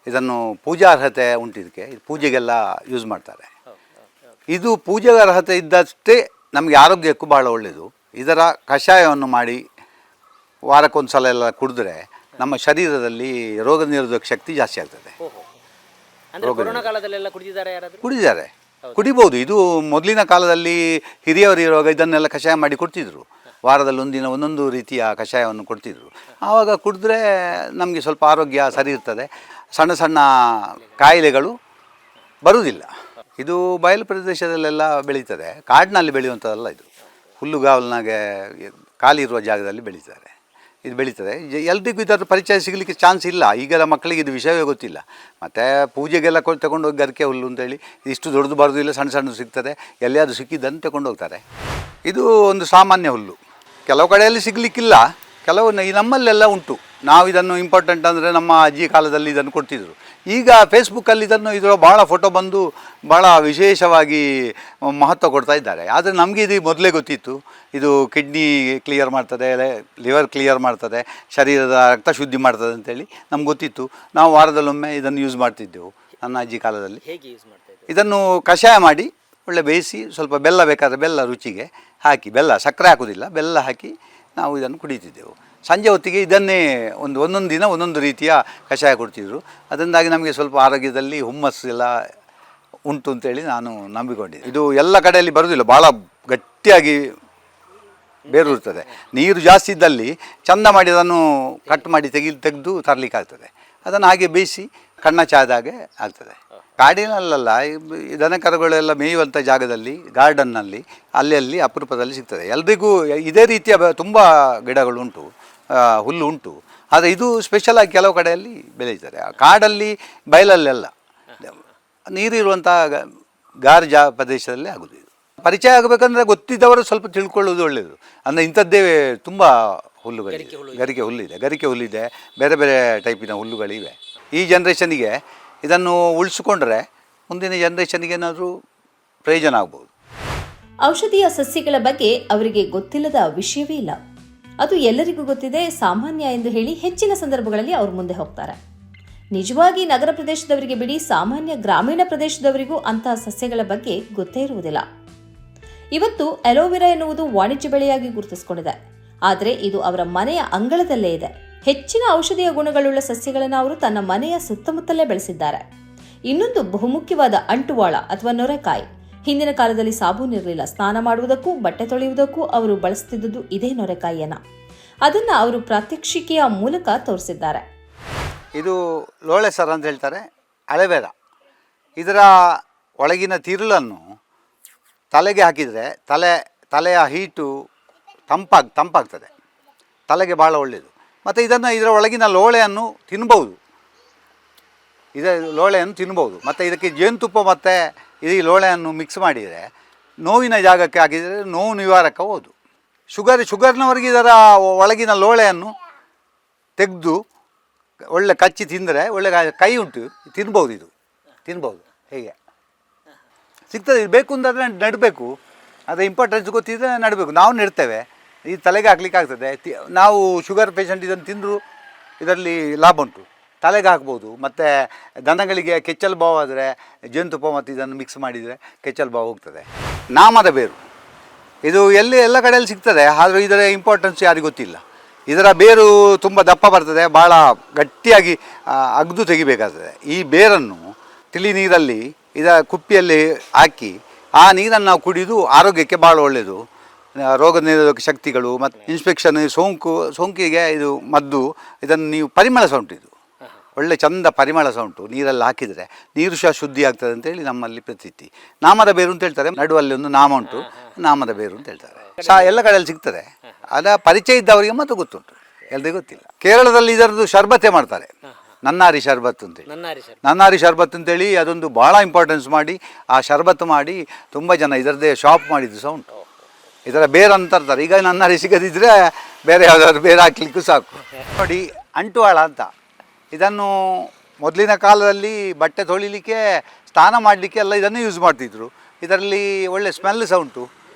ಇದನ್ನು ಪೂಜಾರ್ಹತೆ ಉಂಟು. ಇದಕ್ಕೆ ಪೂಜೆಗೆಲ್ಲ ಯೂಸ್ ಮಾಡ್ತಾರೆ. ಇದು ಪೂಜೆಗೆ ಅರ್ಹತೆ ಇದ್ದಷ್ಟೇ ನಮಗೆ ಆರೋಗ್ಯಕ್ಕೂ ಭಾಳ ಒಳ್ಳೆಯದು. ಇದರ ಕಷಾಯವನ್ನು ಮಾಡಿ ವಾರಕ್ಕೊಂದು ಸಲ ಎಲ್ಲ ಕುಡಿದ್ರೆ ನಮ್ಮ ಶರೀರದಲ್ಲಿ ರೋಗ ನಿರೋಧಕ ಶಕ್ತಿ ಜಾಸ್ತಿ ಆಗ್ತದೆ. ಕುಡಿದಿದ್ದಾರೆ, ಕುಡಿಬೋದು. ಇದು ಮೊದಲಿನ ಕಾಲದಲ್ಲಿ ಹಿರಿಯವರು ಇರುವಾಗ ಇದನ್ನೆಲ್ಲ ಕಷಾಯ ಮಾಡಿ ಕೊಡ್ತಿದ್ರು. ವಾರದಲ್ಲಿ ಒಂದಿನ ಒಂದೊಂದು ರೀತಿಯ ಕಷಾಯವನ್ನು ಕೊಡ್ತಿದ್ರು. ಆವಾಗ ಕುಡಿದ್ರೆ ನಮಗೆ ಸ್ವಲ್ಪ ಆರೋಗ್ಯ ಸರಿ ಇರ್ತದೆ, ಸಣ್ಣ ಸಣ್ಣ ಕಾಯಿಲೆಗಳು ಬರುವುದಿಲ್ಲ. ಇದು ಬಯಲು ಪ್ರದೇಶದಲ್ಲೆಲ್ಲ ಬೆಳೀತದೆ, ಕಾಡಿನಲ್ಲಿ ಬೆಳೆಯುವಂಥದ್ದಲ್ಲ. ಇದು ಹುಲ್ಲುಗಾವಲಿನಾಗೆ ಖಾಲಿ ಇರುವ ಜಾಗದಲ್ಲಿ ಬೆಳೀತಾರೆ. ಇದು ಬೆಳೀತದೆ. ಎಲ್ರಿಗೂ ಇದರ ಪರಿಚಯ ಸಿಗಲಿಕ್ಕೆ ಚಾನ್ಸ್ ಇಲ್ಲ. ಈಗೆಲ್ಲ ಮಕ್ಕಳಿಗೆ ಇದು ವಿಷಯವೇ ಗೊತ್ತಿಲ್ಲ. ಮತ್ತು ಪೂಜೆಗೆಲ್ಲ ತಗೊಂಡೋಗಿ ಗರಿಕೆ ಹುಲ್ಲು ಅಂತೇಳಿ ಇಷ್ಟು ದೊಡ್ಡದು ಬರೋದಿಲ್ಲ, ಸಣ್ಣ ಸಣ್ಣದು ಸಿಗ್ತದೆ. ಎಲ್ಲಿಯಾದರೂ ಸಿಕ್ಕಿದ್ದನ್ನು ತಗೊಂಡೋಗ್ತಾರೆ. ಇದು ಒಂದು ಸಾಮಾನ್ಯ ಹುಲ್ಲು. ಕೆಲವು ಕಡೆಯಲ್ಲಿ ಸಿಗಲಿಕ್ಕಿಲ್ಲ, ಕೆಲವು ನಮ್ಮಲ್ಲೆಲ್ಲ ಉಂಟು. ನಾವು ಇದನ್ನು ಇಂಪಾರ್ಟೆಂಟ್ ಅಂದರೆ ನಮ್ಮ ಅಜ್ಜಿ ಕಾಲದಲ್ಲಿ ಇದನ್ನು ಕೊಡ್ತಿದ್ರು. ಈಗ ಫೇಸ್ಬುಕ್ಕಲ್ಲಿ ಇದರ ಭಾಳ ಫೋಟೋ ಬಂದು ಭಾಳ ವಿಶೇಷವಾಗಿ ಮಹತ್ವ ಕೊಡ್ತಾ ಇದ್ದಾರೆ. ಆದರೆ ನಮಗೆ ಇದು ಮೊದಲೇ ಗೊತ್ತಿತ್ತು. ಇದು ಕಿಡ್ನಿ ಕ್ಲಿಯರ್ ಮಾಡ್ತದೆ, ಲಿವರ್ ಕ್ಲಿಯರ್ ಮಾಡ್ತದೆ, ಶರೀರದ ರಕ್ತ ಶುದ್ಧಿ ಮಾಡ್ತದೆ ಅಂತೇಳಿ ನಮ್ಗೆ ಗೊತ್ತಿತ್ತು. ನಾವು ವಾರದಲ್ಲೊಮ್ಮೆ ಇದನ್ನು ಯೂಸ್ ಮಾಡ್ತಿದ್ದೆವು ನನ್ನ ಅಜ್ಜಿ ಕಾಲದಲ್ಲಿ. ಇದನ್ನು ಕಷಾಯ ಮಾಡಿ ಒಳ್ಳೆ ಬೇಯಿಸಿ ಸ್ವಲ್ಪ ಬೆಲ್ಲ ಬೇಕಾದರೆ ಬೆಲ್ಲ ರುಚಿಗೆ ಹಾಕಿ, ಬೆಲ್ಲ ಸಕ್ಕರೆ ಹಾಕೋದಿಲ್ಲ, ಬೆಲ್ಲ ಹಾಕಿ ನಾವು ಇದನ್ನು ಕುಡಿತಿದ್ದೆವು. ಸಂಜೆ ಹೊತ್ತಿಗೆ ಇದನ್ನೇ ಒಂದೊಂದು ದಿನ ಒಂದೊಂದು ರೀತಿಯ ಕಷಾಯ ಕೊಡ್ತಿದ್ರು. ಅದರಿಂದಾಗಿ ನಮಗೆ ಸ್ವಲ್ಪ ಆರೋಗ್ಯದಲ್ಲಿ ಹುಮ್ಮಸ್ಸು ಎಲ್ಲ ಉಂಟು ಅಂತೇಳಿ ನಾನು ನಂಬಿಕೊಂಡಿದ್ದೆ. ಇದು ಎಲ್ಲ ಕಡೆಯಲ್ಲಿ ಬರೋದಿಲ್ಲ, ಭಾಳ ಗಟ್ಟಿಯಾಗಿ ಬೇರೂರ್ತದೆ. ನೀರು ಜಾಸ್ತಿ ಇದ್ದಲ್ಲಿ ಚಂದ ಮಾಡಿ ಅದನ್ನು ಕಟ್ ಮಾಡಿ ತೆಗೆದು ತರಲಿಕ್ಕಾಗ್ತದೆ. ಅದನ್ನು ಹಾಗೆ ಬೇಯಿಸಿ ಕಣ್ಣ ಚಾದಾಗೆ ಆಗ್ತದೆ. ಕಾಡಿನಲ್ಲ, ದನ ಕರುಗಳೆಲ್ಲ ಮೇಯುವಂಥ ಜಾಗದಲ್ಲಿ, ಗಾರ್ಡನ್ನಲ್ಲಿ ಅಲ್ಲಿ ಅಪರೂಪದಲ್ಲಿ ಸಿಗ್ತದೆ. ಎಲ್ರಿಗೂ ಇದೇ ರೀತಿಯ ತುಂಬ ಗಿಡಗಳುಂಟು, ಹುಲ್ಲು ಉಂಟು. ಆದರೆ ಇದು ಸ್ಪೆಷಲಾಗಿ ಕೆಲವು ಕಡೆಯಲ್ಲಿ ಬೆಳೀತಾರೆ. ಕಾಡಲ್ಲಿ ಬಯಲಲ್ಲೆಲ್ಲ ನೀರಿರುವಂಥ ಗಾರ್ ಪ್ರದೇಶದಲ್ಲೇ ಆಗೋದು. ಇದು ಪರಿಚಯ ಆಗಬೇಕಂದ್ರೆ ಗೊತ್ತಿದ್ದವರು ಸ್ವಲ್ಪ ತಿಳ್ಕೊಳ್ಳೋದು ಒಳ್ಳೆಯದು. ಅಂದರೆ ಇಂಥದ್ದೇ ತುಂಬ ಹುಲ್ಲುಗಳಿದೆ. ಗರಿಕೆ ಹುಲ್ಲಿದೆ, ಬೇರೆ ಬೇರೆ ಟೈಪಿನ ಹುಲ್ಲುಗಳಿವೆ. ಈ ಜನ್ರೇಷನಿಗೆ ಇದನ್ನು ಉಳಿಸಿಕೊಂಡ್ರೆ ಮುಂದಿನ ಜನ್ರೇಷನ್ಗೆ ಏನಾದರೂ ಪ್ರಯೋಜನ ಆಗ್ಬೋದು. ಔಷಧೀಯ ಸಸ್ಯಗಳ ಬಗ್ಗೆ ಅವರಿಗೆ ಗೊತ್ತಿಲ್ಲದ ವಿಷಯವೇ ಇಲ್ಲ. ಅದು ಎಲ್ಲರಿಗೂ ಗೊತ್ತಿದೆ, ಸಾಮಾನ್ಯ ಎಂದು ಹೇಳಿ ಹೆಚ್ಚಿನ ಸಂದರ್ಭಗಳಲ್ಲಿ ಅವರು ಮುಂದೆ ಹೋಗ್ತಾರೆ. ನಿಜವಾಗಿ ನಗರ ಪ್ರದೇಶದವರಿಗೆ ಬಿಡಿ, ಸಾಮಾನ್ಯ ಗ್ರಾಮೀಣ ಪ್ರದೇಶದವರಿಗೂ ಅಂತಹ ಸಸ್ಯಗಳ ಬಗ್ಗೆ ಗೊತ್ತೇ ಇರುವುದಿಲ್ಲ. ಇವತ್ತು ಅಲೋವೆರಾ ಎನ್ನುವುದು ವಾಣಿಜ್ಯ ಬೆಳೆಯಾಗಿ ಗುರುತಿಸಿಕೊಂಡಿದೆ. ಆದರೆ ಇದು ಅವರ ಮನೆಯ ಅಂಗಳದಲ್ಲೇ ಇದೆ. ಹೆಚ್ಚಿನ ಔಷಧೀಯ ಗುಣಗಳುಳ್ಳ ಸಸ್ಯಗಳನ್ನು ಅವರು ತನ್ನ ಮನೆಯ ಸುತ್ತಮುತ್ತಲೇ ಬೆಳೆಸಿದ್ದಾರೆ. ಇನ್ನೊಂದು ಬಹುಮುಖ್ಯವಾದ ಅಂಟುವಾಳ ಅಥವಾ ನೊರೆಕಾಯಿ. ಹಿಂದಿನ ಕಾಲದಲ್ಲಿ ಸಾಬೂನು ಇರಲಿಲ್ಲ. ಸ್ನಾನ ಮಾಡುವುದಕ್ಕೂ ಬಟ್ಟೆ ತೊಳೆಯುವುದಕ್ಕೂ ಅವರು ಬಳಸುತ್ತಿದ್ದುದು ಇದೇ ನೊರೆಕಾಯಿಯನ್ನ. ಅದನ್ನ ಅವರು ಪ್ರಾತ್ಯಕ್ಷಿಕೆಯ ಮೂಲಕ ತೋರಿಸಿದ್ದಾರೆ. ಇದು ಲೋಳೆ ಸರ ಅಂತ ಹೇಳ್ತಾರೆ, ಅಲೆವೇರ. ಇದರ ಒಳಗಿನ ತಿರುಳನ್ನು ತಲೆಗೆ ಹಾಕಿದರೆ ತಲೆಯ ಹೀಟು ತಂಪಾಗ್ತದೆ, ತಲೆಗೆ ಭಾಳ ಒಳ್ಳೆಯದು. ಮತ್ತು ಇದರ ಒಳಗಿನ ಲೋಳೆಯನ್ನು ತಿನ್ಬೋದು, ಲೋಳೆಯನ್ನು ತಿನ್ಬೋದು. ಮತ್ತು ಇದಕ್ಕೆ ಜೇನುತುಪ್ಪ ಮತ್ತು ಈ ಲೋಳೆಯನ್ನು ಮಿಕ್ಸ್ ಮಾಡಿದರೆ ನೋವಿನ ಜಾಗಕ್ಕೆ ಹಾಕಿದರೆ ನೋವು ನಿವಾರಕ ಹೌದು. ಶುಗರ್ನವರಿಗೆ ಇದರ ಒಳಗಿನ ಲೋಳೆಯನ್ನು ತೆಗೆದು ಒಳ್ಳೆ ಕಚ್ಚಿ ತಿಂದರೆ ಒಳ್ಳೆ ಕೈ ಉಂಟು, ತಿನ್ಬೋದು ಹೇಗೆ ಸಿಗ್ತದೆ. ಇದು ಬೇಕು ಅಂತಾದರೆ ನೆಡಬೇಕು, ಅದರ ಇಂಪಾರ್ಟೆನ್ಸ್ ಗೊತ್ತಿದ್ದರೆ ನೆಡಬೇಕು. ನಾವು ನೆಡ್ತೇವೆ, ಈ ತಲೆಗೆ ಹಾಕ್ಲಿಕ್ಕೆ ಆಗ್ತದೆ. ನಾವು ಶುಗರ್ ಪೇಷಂಟ್ ಇದನ್ನು ತಿಂದರೂ ಇದರಲ್ಲಿ ಲಾಭ ಉಂಟು, ತಲೆಗೆ ಹಾಕ್ಬೋದು. ಮತ್ತು ದನಗಳಿಗೆ ಕೆಚ್ಚಲು ಬಾವು ಆದರೆ ಜೇನುತುಪ್ಪ ಮತ್ತು ಇದನ್ನು ಮಿಕ್ಸ್ ಮಾಡಿದರೆ ಕೆಚ್ಚಲು ಬಾವು ಹೋಗ್ತದೆ. ನಾಮದ ಬೇರು ಇದು ಎಲ್ಲ ಕಡೆಯಲ್ಲಿ ಸಿಗ್ತದೆ, ಆದರೂ ಇದರ ಇಂಪಾರ್ಟೆನ್ಸ್ ಯಾರಿಗೂ ಗೊತ್ತಿಲ್ಲ. ಇದರ ಬೇರು ತುಂಬ ದಪ್ಪ ಬರ್ತದೆ, ಭಾಳ ಗಟ್ಟಿಯಾಗಿ ಅಗ್ದು ತೆಗಿಬೇಕಾಗ್ತದೆ. ಈ ಬೇರನ್ನು ತಿಳಿ ನೀರಲ್ಲಿ ಕುಪ್ಪಿಯಲ್ಲಿ ಹಾಕಿ ಆ ನೀರನ್ನು ನಾವು ಕುಡಿದು ಆರೋಗ್ಯಕ್ಕೆ ಭಾಳ ಒಳ್ಳೆಯದು. ರೋಗ ನಿರೋಧಕ ಶಕ್ತಿಗಳು ಮತ್ತು ಇನ್ಫೆಕ್ಷನ್, ಸೋಂಕಿಗೆ ಇದು ಮದ್ದು. ಇದನ್ನು ನೀವು ಪರಿಮಳ ಸಹ ಉಂಟು, ಇದು ಒಳ್ಳೆ ಚಂದ ಪರಿಮಳ ಸಹ ಉಂಟು. ನೀರಲ್ಲಿ ಹಾಕಿದರೆ ನೀರು ಸಹ ಶುದ್ಧಿ ಆಗ್ತದೆ ಅಂತೇಳಿ ನಮ್ಮಲ್ಲಿ ಪ್ರತೀತಿ. ನಾಮದ ಬೇರು ಅಂತ ಹೇಳ್ತಾರೆ, ನಡುವಲ್ಲಿ ಒಂದು ನಾಮ ಉಂಟು, ನಾಮದ ಬೇರು ಅಂತ ಹೇಳ್ತಾರೆ. ಎಲ್ಲ ಕಡೆಯಲ್ಲಿ ಸಿಗ್ತದೆ. ಅದ ಪರಿಚಯ ಇದ್ದವರಿಗೆ ಮಾತ್ರ ಗೊತ್ತುಂಟು, ಎಲ್ಲರಿಗೂ ಗೊತ್ತಿಲ್ಲ. ಕೇರಳದಲ್ಲಿ ಇದರದ್ದು ಶರ್ಬತ್ತೆ ಮಾಡ್ತಾರೆ, ನನ್ನಾರಿ ಶರ್ಬತ್ ಅಂತೇಳಿ. ನನ್ನಾರಿ ಶರ್ಬತ್ ಅಂತೇಳಿ ಅದೊಂದು ಭಾಳ ಇಂಪಾರ್ಟೆನ್ಸ್ ಮಾಡಿ ಆ ಶರ್ಬತ್ ಮಾಡಿ ತುಂಬ ಜನ ಇದರದ್ದೇ ಶಾಪ್ ಮಾಡಿದ್ದು ಸಹ ಉಂಟು. ಇದರ ಬೇರು ಅಂತ ತರ್ತಾರೆ. ಈಗ ನನ್ನಾರಿ ಸಿಗದಿದ್ದರೆ ಬೇರೆ ಯಾವುದಾದ್ರು ಬೇರೆ ಹಾಕ್ಲಿಕ್ಕೂ ಸಾಕು. ನೋಡಿ, ಅಂಟುವಾಳ ಅಂತ, ಇದನ್ನು ಮೊದಲಿನ ಕಾಲದಲ್ಲಿ ಬಟ್ಟೆ ತೊಳಿಲಿಕ್ಕೆ, ಸ್ನಾನ ಮಾಡಲಿಕ್ಕೆ ಎಲ್ಲ ಇದನ್ನು ಯೂಸ್ ಮಾಡ್ತಿದ್ರು. ಇದರಲ್ಲಿ ಒಳ್ಳೆ ಸ್ಮೆಲ್ ಸಹ ಉಂಟು.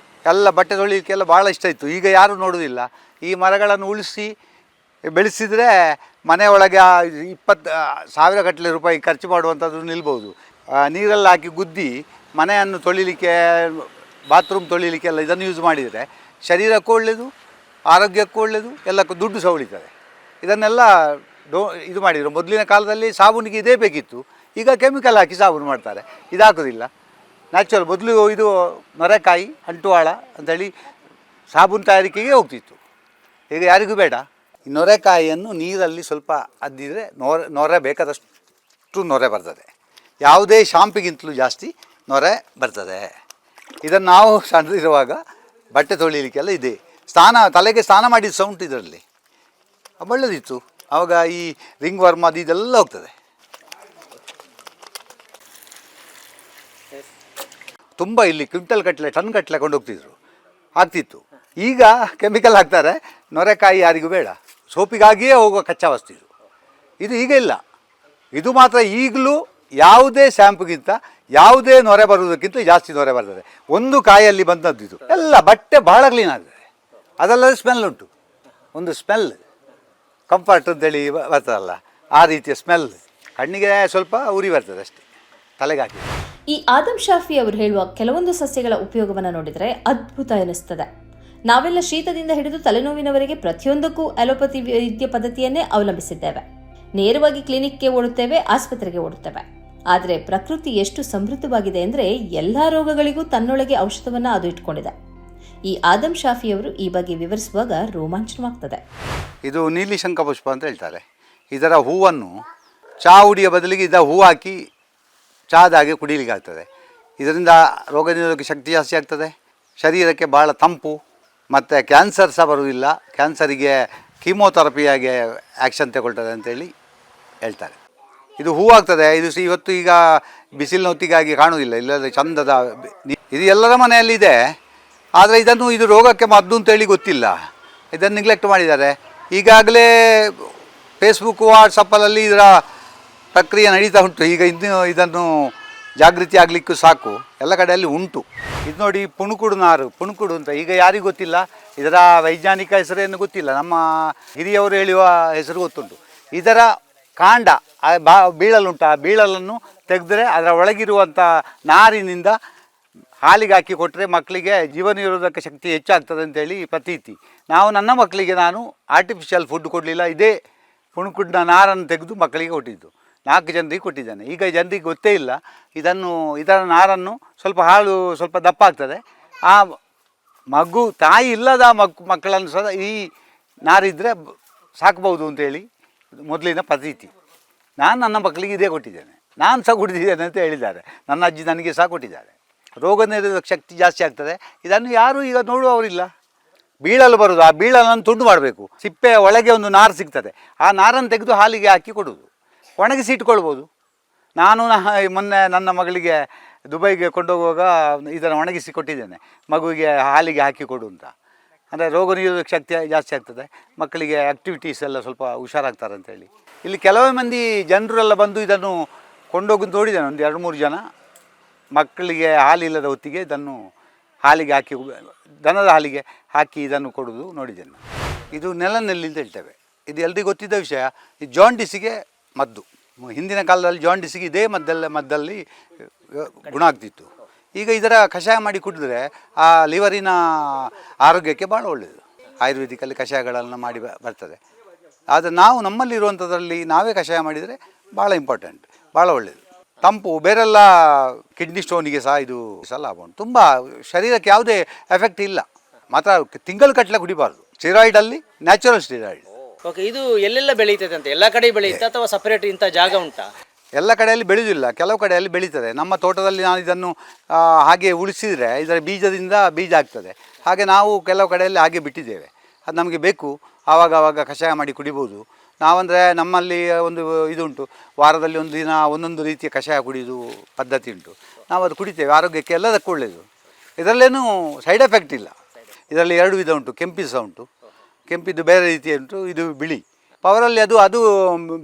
ಎಲ್ಲ ಬಟ್ಟೆ ತೊಳಿಲಿಕ್ಕೆಲ್ಲ ಭಾಳ ಇಷ್ಟ ಇತ್ತು. ಈಗ ಯಾರೂ ನೋಡೋದಿಲ್ಲ. ಈ ಮರಗಳನ್ನು ಉಳಿಸಿ ಬೆಳೆಸಿದರೆ ಮನೆಯೊಳಗೆ 20,000 ಗಟ್ಟಲೆ ರೂಪಾಯಿ ಖರ್ಚು ಮಾಡುವಂಥದ್ದು ನಿಲ್ಬೋದು. ನೀರಲ್ಲಿ ಹಾಕಿ ಗುದ್ದಿ ಮನೆಯನ್ನು ತೊಳಿಲಿಕ್ಕೆ, ಬಾತ್ರೂಮ್ ತೊಳಿಲಿಕ್ಕೆಲ್ಲ ಇದನ್ನು ಯೂಸ್ ಮಾಡಿದರೆ ಶರೀರಕ್ಕೂ ಒಳ್ಳೆಯದು, ಆರೋಗ್ಯಕ್ಕೂ ಒಳ್ಳೆಯದು, ಎಲ್ಲಕ್ಕೂ ದುಡ್ಡು ಸಹ ಉಳಿತದೆ. ಇದನ್ನೆಲ್ಲ ಇದು ಮಾಡಿದರು. ಮೊದಲಿನ ಕಾಲದಲ್ಲಿ ಸಾಬೂನಿಗೆ ಇದೇ ಬೇಕಿತ್ತು, ಈಗ ಕೆಮಿಕಲ್ ಹಾಕಿ ಸಾಬೂನು ಮಾಡ್ತಾರೆ. ಇದು ಹಾಕೋದಿಲ್ಲ, ನ್ಯಾಚುರಲ್. ಮೊದಲು ಇದು ನೊರೆಕಾಯಿ, ಅಂಟುವಾಳ ಅಂಥೇಳಿ ಸಾಬೂನು ತಯಾರಿಕೆಗೆ ಹೋಗ್ತಿತ್ತು. ಈಗ ಯಾರಿಗೂ ಬೇಡ. ಈ ನೊರೆಕಾಯಿಯನ್ನು ನೀರಲ್ಲಿ ಸ್ವಲ್ಪ ಅದ್ದಿದರೆ ನೊರೆ ಬೇಕಾದಷ್ಟು ನೊರೆ ಬರ್ತದೆ. ಯಾವುದೇ ಶಾಂಪಿಗಿಂತಲೂ ಜಾಸ್ತಿ ನೊರೆ ಬರ್ತದೆ. ಇದನ್ನು ನಾವು ಸಣ್ಣದಿರುವಾಗ ಬಟ್ಟೆ ತೊಳಿಲಿಕ್ಕೆಲ್ಲ ಇದೆ. ತಲೆಗೆ ಸ್ನಾನ ಮಾಡಿದ ಸಹ ಉಂಟು ಇದರಲ್ಲಿ, ಒಳ್ಳೆದಿತ್ತು. ಆವಾಗ ಈ ರಿಂಗ್ ವರ್ಮ್ ಅದು ಇದೆಲ್ಲ ಹೋಗ್ತದೆ. ತುಂಬ ಇಲ್ಲಿ ಕ್ವಿಂಟಲ್ ಗಟ್ಟಲೆ, ಟನ್ ಗಟ್ಟಲೆ ಕೊಂಡೋಗ್ತಿದ್ರು, ಆಗ್ತಿತ್ತು. ಈಗ ಕೆಮಿಕಲ್ ಹಾಕ್ತಾರೆ. ನೊರೆಕಾಯಿ ಯಾರಿಗೂ ಬೇಡ, ಸೋಪಿಗಾಗಿಯೇ ಹೋಗುವ ಕಚ್ಚಾ ವಸ್ತು ಇದು ಈಗ ಇಲ್ಲ. ಇದು ಮಾತ್ರ ಈಗಲೂ ಯಾವುದೇ ಶ್ಯಾಂಪುಗಿಂತ, ಯಾವುದೇ ನೊರೆ ಬರುವುದಕ್ಕಿಂತ ಜಾಸ್ತಿ ನೊರೆ ಬರ್ತದೆ. ಒಂದು ಕಾಯಲ್ಲಿ ಬಂದದ್ದು ಇದು ಎಲ್ಲ ಬಟ್ಟೆ ಭಾಳ ಕ್ಲೀನ್ ಆಗ್ತದೆ. ಅದಲ್ಲದೆ ಸ್ಮೆಲ್ ಉಂಟು, ಒಂದು ಸ್ಮೆಲ್, ಕಂಫರ್ಟ್ ಅಂತೇಳಿ ಬರ್ತದಲ್ಲ, ಆ ರೀತಿಯ ಸ್ಮೆಲ್. ಕಣ್ಣಿಗೆ ಸ್ವಲ್ಪ ಉರಿ ಬರ್ತದೆ ಅಷ್ಟೇ, ತಲೆಗಾಗಿ. ಈ ಆದಮ್ ಶಾಫಿ ಅವರು ಹೇಳುವ ಕೆಲವೊಂದು ಸಸ್ಯಗಳ ಉಪಯೋಗವನ್ನು ನೋಡಿದರೆ ಅದ್ಭುತ ಎನಿಸ್ತದೆ. ನಾವೆಲ್ಲ ಶೀತದಿಂದ ಹಿಡಿದು ತಲೆನೋವಿನವರೆಗೆ ಪ್ರತಿಯೊಂದಕ್ಕೂ ಅಲೋಪತಿ ವೈದ್ಯ ಪದ್ಧತಿಯನ್ನೇ ಅವಲಂಬಿಸಿದ್ದೇವೆ. ನೇರವಾಗಿ ಕ್ಲಿನಿಕ್ಗೆ ಓಡುತ್ತೇವೆ, ಆಸ್ಪತ್ರೆಗೆ ಓಡುತ್ತೇವೆ. ಆದರೆ ಪ್ರಕೃತಿ ಎಷ್ಟು ಸಮೃದ್ಧವಾಗಿದೆ ಅಂದರೆ ಎಲ್ಲ ರೋಗಗಳಿಗೂ ತನ್ನೊಳಗೆ ಔಷಧವನ್ನು ಅದು ಇಟ್ಕೊಂಡಿದೆ. ಈ ಆದಮ್ ಶಾಫಿಯವರು ಈ ಬಗ್ಗೆ ವಿವರಿಸುವಾಗ ರೋಮಾಂಚನವಾಗ್ತದೆ. ಇದು ನೀಲಿ ಶಂಖಪುಷ್ಪ ಅಂತ ಹೇಳ್ತಾರೆ. ಇದರ ಹೂವನ್ನು ಚಹಾ ಹುಡಿಯ ಬದಲಿಗೆ ಹೂ ಹಾಕಿ ಚಹಾದಾಗೆ ಕುಡಿಲಿಕ್ಕೆ ಆಗ್ತದೆ. ಇದರಿಂದ ರೋಗ ನಿರೋಧಕ ಶಕ್ತಿ ಜಾಸ್ತಿ ಆಗ್ತದೆ, ಶರೀರಕ್ಕೆ ಭಾಳ ತಂಪು, ಮತ್ತು ಕ್ಯಾನ್ಸರ್ ಸಹ ಬರುವುದಿಲ್ಲ. ಕ್ಯಾನ್ಸರಿಗೆ ಕೀಮೋಥೆರಪಿಯಾಗಿ ಆ್ಯಕ್ಷನ್ ತಗೊಳ್ತದೆ ಅಂತೇಳಿ ಹೇಳ್ತಾರೆ. ಇದು ಹೂ ಆಗ್ತದೆ. ಇದು ಇವತ್ತು ಈಗ ಬಿಸಿಲಿನ ಹೊತ್ತಿಗಾಗಿ ಕಾಣುವುದಿಲ್ಲ, ಇಲ್ಲದೆ ಚಂದದ ಇದು ಎಲ್ಲರ ಮನೆಯಲ್ಲಿದೆ. ಆದರೆ ಇದು ರೋಗಕ್ಕೆ ಮದ್ದು ಅಂತೇಳಿ ಗೊತ್ತಿಲ್ಲ, ಇದನ್ನು ನೆಗ್ಲೆಕ್ಟ್ ಮಾಡಿದ್ದಾರೆ. ಈಗಾಗಲೇ ಫೇಸ್ಬುಕ್, ವಾಟ್ಸಪ್ಪಲ್ಲಿ ಇದರ ಪ್ರಕ್ರಿಯೆ ನಡೀತಾ ಉಂಟು. ಈಗ ಇದನ್ನು ಜಾಗೃತಿ ಆಗಲಿಕ್ಕೂ ಸಾಕು, ಎಲ್ಲ ಕಡೆಯಲ್ಲಿ ಉಂಟು. ಇದು ನೋಡಿ, ಪುಣುಕುಡು ನಾರು, ಪುಣುಕುಡು ಅಂತ ಈಗ ಯಾರಿಗೂ ಗೊತ್ತಿಲ್ಲ. ಇದರ ವೈಜ್ಞಾನಿಕ ಹೆಸರೇನು ಗೊತ್ತಿಲ್ಲ, ನಮ್ಮ ಹಿರಿಯವರು ಹೇಳುವ ಹೆಸರು ಗೊತ್ತುಂಟು. ಇದರ ಕಾಂಡ ಬೀಳಲುಂಟು, ಆ ಬೀಳಲನ್ನು ತೆಗೆದರೆ ಅದರ ಒಳಗಿರುವಂಥ ನಾರಿನಿಂದ ಹಾಲಿಗೆ ಹಾಕಿ ಕೊಟ್ಟರೆ ಮಕ್ಕಳಿಗೆ ಜೀವನಿರೋಧಕ ಶಕ್ತಿ ಹೆಚ್ಚಾಗ್ತದೆ ಅಂತೇಳಿ ಪ್ರತೀತಿ. ನನ್ನ ಮಕ್ಕಳಿಗೆ ನಾನು ಆರ್ಟಿಫಿಷಿಯಲ್ ಫುಡ್ ಕೊಡಲಿಲ್ಲ, ಇದೇ ಪುಣುಕುಡ್ನ ನಾರನ್ನು ತೆಗೆದು ಮಕ್ಕಳಿಗೆ ಕೊಟ್ಟಿದ್ದು. 4 ಜನರಿಗೆ ಕೊಟ್ಟಿದ್ದೇನೆ. ಈಗ ಜನರಿಗೆ ಗೊತ್ತೇ ಇಲ್ಲ ಇದರ ನಾರನ್ನು ಸ್ವಲ್ಪ ದಪ್ಪ ಆಗ್ತದೆ. ಆ ಮಗು ತಾಯಿ ಇಲ್ಲದ ಮಕ್ಕಳನ್ನು ಸಹ ಈ ನಾರಿದ್ದರೆ ಸಾಕ್ಬೋದು ಅಂತೇಳಿ ಮೊದಲಿನ ಪದ್ಧತಿ. ನಾನು ನನ್ನ ಮಕ್ಕಳಿಗೆ ಇದೇ ಕೊಟ್ಟಿದ್ದೇನೆ, ನಾನು ಸಹ ಕುಡಿದಿದ್ದೇನೆ ಅಂತ ಹೇಳಿದ್ದಾರೆ. ನನ್ನ ಅಜ್ಜಿ ನನಗೆ ಸಹ ಕೊಟ್ಟಿದ್ದಾರೆ. ರೋಗ ನಿರೋಧಕ ಶಕ್ತಿ ಜಾಸ್ತಿ ಆಗ್ತದೆ. ಇದನ್ನು ಯಾರೂ ಈಗ ನೋಡುವವರಿಲ್ಲ. ಬೀಳಲು ಬರೋದು, ಆ ಬೀಳಲನ್ನು ತುಂಡು ಮಾಡಬೇಕು. ಸಿಪ್ಪೆಯ ಒಳಗೆ ಒಂದು ನಾರು ಸಿಗ್ತದೆ, ಆ ನಾರನ್ನು ತೆಗೆದು ಹಾಲಿಗೆ ಹಾಕಿ ಕೊಡೋದು, ಒಣಗಿಸಿ ಇಟ್ಕೊಳ್ಬೋದು. ನಾನು ಮೊನ್ನೆ ನನ್ನ ಮಗಳಿಗೆ ದುಬೈಗೆ ಕೊಂಡೋಗುವಾಗ ಇದನ್ನು ಒಣಗಿಸಿ ಕೊಟ್ಟಿದ್ದೇನೆ, ಮಗುವಿಗೆ ಹಾಲಿಗೆ ಹಾಕಿ ಕೊಡು ಅಂತ. ಅಂದರೆ ರೋಗ ನಿರೋಧಕ ಶಕ್ತಿ ಜಾಸ್ತಿ ಆಗ್ತದೆ, ಮಕ್ಕಳಿಗೆ ಆ್ಯಕ್ಟಿವಿಟೀಸ್ ಎಲ್ಲ ಸ್ವಲ್ಪ ಹುಷಾರಾಗ್ತಾರೆ ಅಂತೇಳಿ. ಇಲ್ಲಿ ಕೆಲವೇ ಮಂದಿ ಜನರೆಲ್ಲ ಬಂದು ಇದನ್ನು ಕೊಂಡೋಗಿ ನೋಡಿದ್ದೇನೆ. ಒಂದು 2-3 ಜನ ಮಕ್ಕಳಿಗೆ ಹಾಲಿಲ್ಲದ ಹೊತ್ತಿಗೆ ಇದನ್ನು ಹಾಲಿಗೆ ಹಾಕಿ, ದನದ ಹಾಲಿಗೆ ಹಾಕಿ ಇದನ್ನು ಕೊಡೋದು ನೋಡಿದ್ದೇನೆ. ಇದು ನೆಲನೆಲ್ಲಿ ಅಂತ ಹೇಳ್ತೇವೆ. ಇದು ಎಲ್ರಿಗೂ ಗೊತ್ತಿದ್ದ ವಿಷಯ. ಈ ಜಾಂಡಿಸಿಗೆ ಮದ್ದು. ಹಿಂದಿನ ಕಾಲದಲ್ಲಿ ಜಾಂಡಿಸಿಗೆ ಇದೇ ಮದ್ದಲ್ಲಿ ಗುಣ ಆಗ್ತಿತ್ತು. ಈಗ ಇದರ ಕಷಾಯ ಮಾಡಿ ಕುಡಿದ್ರೆ ಆ ಲಿವರಿನ ಆರೋಗ್ಯಕ್ಕೆ ಭಾಳ ಒಳ್ಳೆಯದು. ಆಯುರ್ವೇದಿಕಲ್ಲಿ ಕಷಾಯಗಳನ್ನು ಮಾಡಿ ಬರ್ತದೆ. ಆದರೆ ನಾವು ನಮ್ಮಲ್ಲಿರುವಂಥದ್ರಲ್ಲಿ ನಾವೇ ಕಷಾಯ ಮಾಡಿದರೆ ಭಾಳ ಇಂಪಾರ್ಟೆಂಟ್, ಭಾಳ ಒಳ್ಳೆಯದು. ತಂಪು ಬೇರೆಲ್ಲ ಕಿಡ್ನಿ ಸ್ಟೋನಿಗೆ ಸಹ ಇದು ಸಹ ಲಾಭ ಉಂಟು. ತುಂಬ ಶರೀರಕ್ಕೆ ಯಾವುದೇ ಎಫೆಕ್ಟ್ ಇಲ್ಲ. ಮಾತ್ರ ತಿಂಗಳು ಕಟ್ಟಲೆ ಕುಡಿಬಾರ್ದು. ಸ್ಟಿರಾಯ್ಡಲ್ಲಿ ನ್ಯಾಚುರಲ್ ಸ್ಟಿರಾಯ್ಡ್. ಓಕೆ, ಇದು ಎಲ್ಲೆಲ್ಲ ಬೆಳೀತದೆ ಅಂತ? ಎಲ್ಲ ಕಡೆ ಬೆಳೆಯುತ್ತೆ ಅಥವಾ ಸಪರೇಟ್ ಇಂಥ ಜಾಗ ಉಂಟಾ? ಎಲ್ಲ ಕಡೆಯಲ್ಲಿ ಬೆಳೆಯುವುದಿಲ್ಲ, ಕೆಲವು ಕಡೆಯಲ್ಲಿ ಬೆಳೀತದೆ. ನಮ್ಮ ತೋಟದಲ್ಲಿ ನಾನು ಇದನ್ನು ಹಾಗೆ ಉಳಿಸಿದರೆ ಇದರ ಬೀಜದಿಂದ ಬೀಜ ಆಗ್ತದೆ. ಹಾಗೆ ನಾವು ಕೆಲವು ಕಡೆಯಲ್ಲಿ ಹಾಗೆ ಬಿಟ್ಟಿದ್ದೇವೆ. ಅದು ನಮಗೆ ಬೇಕು, ಆವಾಗ ಕಷಾಯ ಮಾಡಿ ಕುಡಿಬೋದು. ನಾವಂದರೆ ನಮ್ಮಲ್ಲಿ ಒಂದು ಇದುಂಟು, ವಾರದಲ್ಲಿ ಒಂದು ದಿನ ಒಂದೊಂದು ರೀತಿಯ ಕಷಾಯ ಕುಡಿಯೋದು ಪದ್ಧತಿ ಉಂಟು. ನಾವು ಅದು ಕುಡಿತೇವೆ, ಆರೋಗ್ಯಕ್ಕೆ ಎಲ್ಲದಕ್ಕೂ ಒಳ್ಳೆಯದು. ಇದರಲ್ಲೇನೂ ಸೈಡ್ ಎಫೆಕ್ಟ್ ಇಲ್ಲ. ಇದರಲ್ಲಿ 2 ವಿಧ ಉಂಟು, ಕೆಂಪಿದು ಸಹ ಉಂಟು. ಕೆಂಪಿದ್ದು ಬೇರೆ ರೀತಿ ಉಂಟು, ಇದು ಬಿಳಿ. ಪವರಲ್ಲಿ ಅದು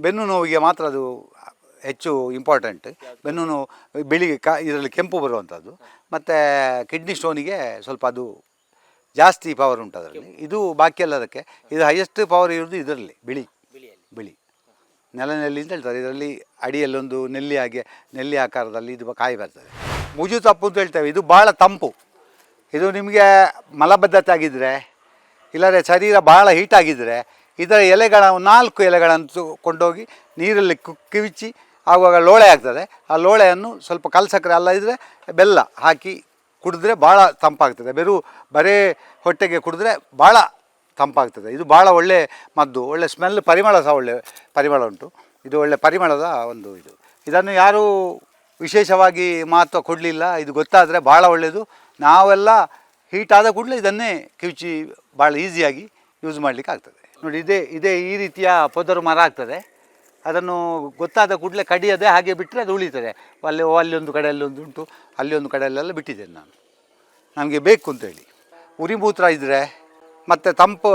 ಬೆನ್ನು ನೋವಿಗೆ ಮಾತ್ರ ಅದು ಹೆಚ್ಚು ಇಂಪಾರ್ಟೆಂಟ್. ಬೆನ್ನು ನೋವು ಬಿಳಿ ಇದರಲ್ಲಿ ಕೆಂಪು ಬರುವಂಥದ್ದು. ಮತ್ತು ಕಿಡ್ನಿ ಸ್ಟೋನಿಗೆ ಸ್ವಲ್ಪ ಅದು ಜಾಸ್ತಿ ಪವರ್ ಉಂಟು ಅದರಲ್ಲಿ. ಇದು ಬಾಕಿ ಎಲ್ಲದಕ್ಕೆ ಇದು ಹೈಯೆಸ್ಟ್ ಪವರ್ ಇರೋದು ಇದರಲ್ಲಿ ಬಿಳಿ ನೆಲನೆಲ್ಲಿ ಅಂತ ಹೇಳ್ತಾರೆ. ಇದರಲ್ಲಿ ಅಡಿಯಲ್ಲೊಂದು ನೆಲ್ಲಿ ಆಕಾರದಲ್ಲಿ ಇದು ಕಾಯಿ ಬರ್ತದೆ. ಮುಜು ತಪ್ಪು ಅಂತ ಹೇಳ್ತೇವೆ. ಇದು ಭಾಳ ತಂಪು. ಇದು ನಿಮಗೆ ಮಲಬದ್ಧತೆ ಆಗಿದ್ದರೆ, ಇಲ್ಲದ್ರೆ ಶರೀರ ಭಾಳ ಹೀಟಾಗಿದ್ದರೆ ಇದರ 4 ಎಲೆಗಳನ್ನು ಕೊಂಡೋಗಿ ನೀರಲ್ಲಿ ಕಿವಿಚಿ ಆಗುವಾಗ ಲೋಳೆ ಆಗ್ತದೆ. ಆ ಲೋಳೆಯನ್ನು ಸ್ವಲ್ಪ ಕಲ್ಸಕ್ಕರೆ ಅಲ್ಲ ಇದ್ದರೆ ಬೆಲ್ಲ ಹಾಕಿ ಕುಡಿದ್ರೆ ಭಾಳ ತಂಪಾಗ್ತದೆ. ಬರೇ ಹೊಟ್ಟೆಗೆ ಕುಡಿದ್ರೆ ಭಾಳ ತಂಪಾಗ್ತದೆ. ಇದು ಭಾಳ ಒಳ್ಳೆ ಮದ್ದು. ಒಳ್ಳೆ ಸ್ಮೆಲ್, ಪರಿಮಳ ಸಹ ಒಳ್ಳೆ ಪರಿಮಳ ಉಂಟು. ಇದು ಒಳ್ಳೆ ಪರಿಮಳದ ಒಂದು ಇದು. ಇದನ್ನು ಯಾರೂ ವಿಶೇಷವಾಗಿ ಮಹತ್ವ ಕೊಡಲಿಲ್ಲ. ಇದು ಗೊತ್ತಾದರೆ ಭಾಳ ಒಳ್ಳೆಯದು. ನಾವೆಲ್ಲ ಹೀಟಾದ ಕೂಡಲೇ ಇದನ್ನೇ ಕಿವುಚಿ ಭಾಳ ಈಸಿಯಾಗಿ ಯೂಸ್ ಮಾಡಲಿಕ್ಕೆ ಆಗ್ತದೆ. ನೋಡಿ, ಇದೇ ಈ ರೀತಿಯ ಪೊದರು ಮರ ಆಗ್ತದೆ. ಅದನ್ನು ಗೊತ್ತಾದ ಕೂಡಲೇ ಕಡಿಯದೆ ಹಾಗೆ ಬಿಟ್ಟರೆ ಅದು ಉಳಿತದೆ. ಅಲ್ಲೊಂದು ಕಡೆಯಲ್ಲಿ ಒಂದು ಉಂಟು, ಅಲ್ಲಿ ಒಂದು ಕಡೆಯಲ್ಲೆಲ್ಲ ಬಿಟ್ಟಿದ್ದೇನೆ ನಾನು, ನನಗೆ ಬೇಕು ಅಂತೇಳಿ. ಉರಿಮೂತ್ರ ಇದ್ದರೆ ಮತ್ತು ತಂಪು,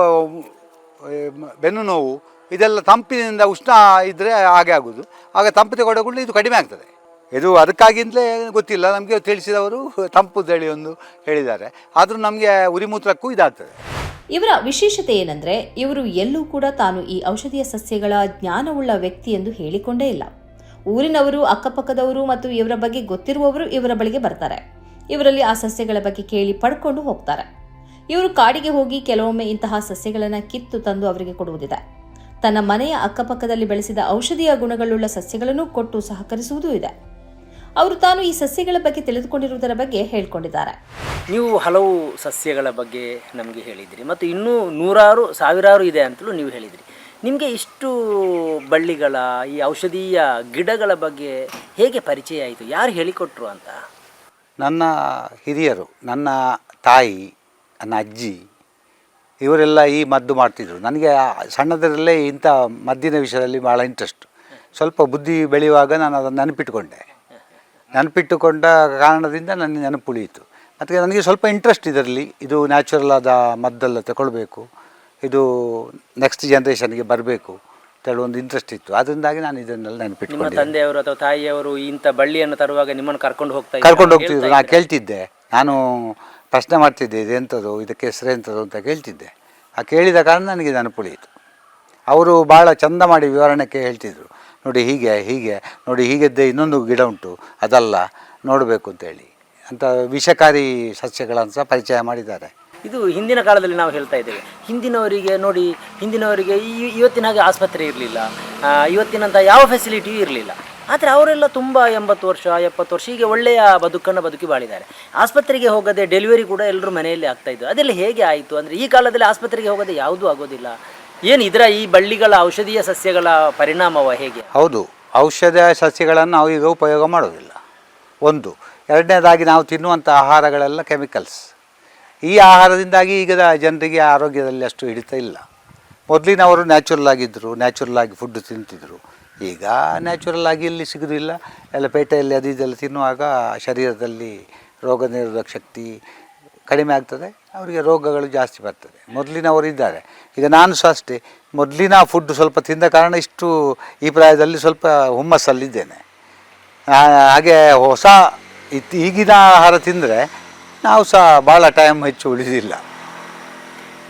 ಬೆನ್ನು ನೋವು, ಇದೆಲ್ಲ ತಂಪಿನಿಂದ ಉಷ್ಣ ಇದ್ದರೆ ಹಾಗೆ ಆಗೋದು. ಆಗ ತಂಪು ತಗೊಂಡ ಕೂಡಲೇ ಇದು ಕಡಿಮೆ ಆಗ್ತದೆ. ಇದು ಅದಕ್ಕಾಗಿಂದಲೇ ಗೊತ್ತಿಲ್ಲ, ನಮಗೆ ತಿಳಿಸಿದವರು ತಂಪು ತಳಿ ಒಂದು ಹೇಳಿದ್ದಾರೆ. ಆದರೂ ನಮಗೆ ಉರಿಮೂತ್ರಕ್ಕೂ ಇದಾಗ್ತದೆ. ಇವರ ವಿಶೇಷತೆ ಏನಂದ್ರೆ, ಇವರು ಎಲ್ಲೂ ಕೂಡ ತಾನು ಈ ಔಷಧೀಯ ಸಸ್ಯಗಳ ಜ್ಞಾನವುಳ್ಳ ವ್ಯಕ್ತಿ ಎಂದು ಹೇಳಿಕೊಂಡೇ ಇಲ್ಲ. ಊರಿನವರು, ಅಕ್ಕಪಕ್ಕದವರು ಮತ್ತು ಇವರ ಬಗ್ಗೆ ಗೊತ್ತಿರುವವರು ಇವರ ಬಳಿಗೆ ಬರ್ತಾರೆ. ಇವರಲ್ಲಿ ಆ ಸಸ್ಯಗಳ ಬಗ್ಗೆ ಕೇಳಿ ಪಡ್ಕೊಂಡು ಹೋಗ್ತಾರೆ. ಇವರು ಕಾಡಿಗೆ ಹೋಗಿ ಕೆಲವೊಮ್ಮೆ ಇಂತಹ ಸಸ್ಯಗಳನ್ನು ಕಿತ್ತು ತಂದು ಅವರಿಗೆ ಕೊಡುವುದಿದೆ. ತನ್ನ ಮನೆಯ ಅಕ್ಕಪಕ್ಕದಲ್ಲಿ ಬೆಳೆಸಿದ ಔಷಧೀಯ ಗುಣಗಳುಳ್ಳ ಸಸ್ಯಗಳನ್ನು ಕೊಟ್ಟು ಸಹಕರಿಸುವುದೂ ಇದೆ. ಅವರು ತಾನು ಈ ಸಸ್ಯಗಳ ಬಗ್ಗೆ ತಿಳಿದುಕೊಂಡಿರುವುದರ ಬಗ್ಗೆ ಹೇಳ್ಕೊಂಡಿದ್ದಾರೆ. ನೀವು ಹಲವು ಸಸ್ಯಗಳ ಬಗ್ಗೆ ನಮಗೆ ಹೇಳಿದಿರಿ ಮತ್ತು ಇನ್ನೂ 100 ಸಾವಿರಾರು ಇದೆ ಅಂತಲೂ ನೀವು ಹೇಳಿದಿರಿ. ನಿಮಗೆ ಇಷ್ಟು ಬಳ್ಳಿಗಳ, ಈ ಔಷಧೀಯ ಗಿಡಗಳ ಬಗ್ಗೆ ಹೇಗೆ ಪರಿಚಯ ಆಯಿತು? ಯಾರು ಹೇಳಿಕೊಟ್ರು ಅಂತ? ನನ್ನ ಹಿರಿಯರು, ನನ್ನ ತಾಯಿ, ನನ್ನ ಅಜ್ಜಿ, ಇವರೆಲ್ಲ ಈ ಮದ್ದು ಮಾಡ್ತಿದ್ರು. ನನಗೆ ಸಣ್ಣದರಲ್ಲೇ ಇಂಥ ಮದ್ದಿನ ವಿಷಯದಲ್ಲಿ ಭಾಳ ಇಂಟ್ರೆಸ್ಟ್. ಸ್ವಲ್ಪ ಬುದ್ಧಿ ಬೆಳೆಯುವಾಗ ನಾನು ಅದನ್ನು ನೆನಪಿಟ್ಟುಕೊಂಡ ಕಾರಣದಿಂದ ನನಗೆ ನೆನಪುಳಿಯಿತು. ಮತ್ತು ನನಗೆ ಸ್ವಲ್ಪ ಇಂಟ್ರೆಸ್ಟ್ ಇದರಲ್ಲಿ. ಇದು ನ್ಯಾಚುರಲ್ ಆದ ಮದ್ದೆಲ್ಲ ತಗೊಳ್ಬೇಕು, ಇದು ನೆಕ್ಸ್ಟ್ ಜನ್ರೇಷನ್ಗೆ ಬರಬೇಕು ಅಂತೇಳಿ ಒಂದು ಇಂಟ್ರೆಸ್ಟ್ ಇತ್ತು. ಅದರಿಂದಾಗಿ ನಾನು ಇದನ್ನೆಲ್ಲ ನೆನಪಿಟ್ಕೊಂಡು. ನಿಮ್ಮ ತಂದೆಯವರು ಅಥವಾ ತಾಯಿಯವರು ಇಂಥ ಬಳ್ಳಿಯನ್ನು ತರುವಾಗ ನಿಮ್ಮನ್ನು ಕರ್ಕೊಂಡು ಹೋಗ್ತಿದ್ರು. ನಾನು ಕೇಳ್ತಿದ್ದೆ, ನಾನು ಪ್ರಶ್ನೆ ಮಾಡ್ತಿದ್ದೆ, ಇದೆಂಥದ್ದು, ಇದಕ್ಕೆ ಹೆಸರು ಎಂಥದ್ದು ಅಂತ ಕೇಳ್ತಿದ್ದೆ. ಆ ಕೇಳಿದ ಕಾರಣ ನನಗೆ ನೆನಪುಳಿಯಿತು. ಅವರು ಭಾಳ ಚಂದ ಮಾಡಿ ವಿವರಣೆಗೆ ಹೇಳ್ತಿದ್ರು. ನೋಡಿ ಹೀಗೆ ನೋಡಿ, ಹೀಗೆದ್ದೆ ಇನ್ನೊಂದು ಗಿಡ ಉಂಟು, ಅದಲ್ಲ ನೋಡಬೇಕು ಅಂತೇಳಿ ಅಂತ ವಿಷಕಾರಿ ಸಸ್ಯಗಳನ್ನು ಸಹ ಪರಿಚಯ ಮಾಡಿದ್ದಾರೆ. ಇದು ಹಿಂದಿನ ಕಾಲದಲ್ಲಿ ನಾವು ಹೇಳ್ತಾ ಇದ್ದೇವೆ, ಹಿಂದಿನವರಿಗೆ ನೋಡಿ, ಹಿಂದಿನವರಿಗೆ ಇವತ್ತಿನ ಹಾಗೆ ಆಸ್ಪತ್ರೆ ಇರಲಿಲ್ಲ, ಇವತ್ತಿನಂಥ ಯಾವ ಫೆಸಿಲಿಟಿಯೂ ಇರಲಿಲ್ಲ. ಆದರೆ ಅವರೆಲ್ಲ ತುಂಬ 80 ವರ್ಷ 70 ವರ್ಷ ಹೀಗೆ ಒಳ್ಳೆಯ ಬದುಕನ್ನು ಬದುಕಿ ಬಾಳಿದ್ದಾರೆ. ಆಸ್ಪತ್ರೆಗೆ ಹೋಗದೆ ಡೆಲಿವರಿ ಕೂಡ ಎಲ್ಲರೂ ಮನೆಯಲ್ಲಿ ಆಗ್ತಾಯಿದ್ದು. ಅದೆಲ್ಲ ಹೇಗೆ ಆಯಿತು ಅಂದರೆ, ಈ ಕಾಲದಲ್ಲಿ ಆಸ್ಪತ್ರೆಗೆ ಹೋಗದೆ ಯಾವುದೂ ಆಗೋದಿಲ್ಲ. ಏನು ಇದರ ಈ ಬಳ್ಳಿಗಳ ಔಷಧೀಯ ಸಸ್ಯಗಳ ಪರಿಣಾಮವ ಹೇಗೆ? ಹೌದು, ಔಷಧ ಸಸ್ಯಗಳನ್ನು ನಾವು ಈಗ ಉಪಯೋಗ ಮಾಡೋದಿಲ್ಲ. ಒಂದು. ಎರಡನೇದಾಗಿ ನಾವು ತಿನ್ನುವಂಥ ಆಹಾರಗಳೆಲ್ಲ ಕೆಮಿಕಲ್ಸ್. ಈ ಆಹಾರದಿಂದಾಗಿ ಈಗದ ಜನರಿಗೆ ಆರೋಗ್ಯದಲ್ಲಿ ಅಷ್ಟು ಹಿಡಿತ ಇಲ್ಲ. ಮೊದಲಿನವರು ನ್ಯಾಚುರಲ್ ಆಗಿದ್ದರು, ನ್ಯಾಚುರಲ್ ಆಗಿ ಫುಡ್ ತಿಂತಿದ್ರು. ಈಗ ನ್ಯಾಚುರಲ್ ಆಗಿ ಇಲ್ಲಿ ಸಿಗೋದಿಲ್ಲ. ಎಲ್ಲ ಪೇಟೆಯಲ್ಲಿ ಅದು ಇದೆಲ್ಲ ತಿನ್ನುವಾಗ ಶರೀರದಲ್ಲಿ ರೋಗ ನಿರೋಧಕ ಶಕ್ತಿ ಕಡಿಮೆ ಆಗ್ತದೆ, ಅವರಿಗೆ ರೋಗಗಳು ಜಾಸ್ತಿ ಬರ್ತದೆ. ಮೊದಲಿನವರು ಇದ್ದಾರೆ, ಈಗ ನಾನು ಸಹ ಅಷ್ಟೇ. ಮೊದಲಿನ ಫುಡ್ ಸ್ವಲ್ಪ ತಿಂದ ಕಾರಣ ಇಷ್ಟು ಈ ಪ್ರಾಯದಲ್ಲಿ ಸ್ವಲ್ಪ ಹುಮ್ಮಸ್ಸಲ್ಲಿದ್ದೇನೆ. ಹಾಗೆ ಹೊಸ ಈಗಿನ ಆಹಾರ ತಿಂದರೆ ನಾವು ಸಹ ಭಾಳ ಟೈಮ್ ಹೆಚ್ಚು ಉಳಿದಿಲ್ಲ.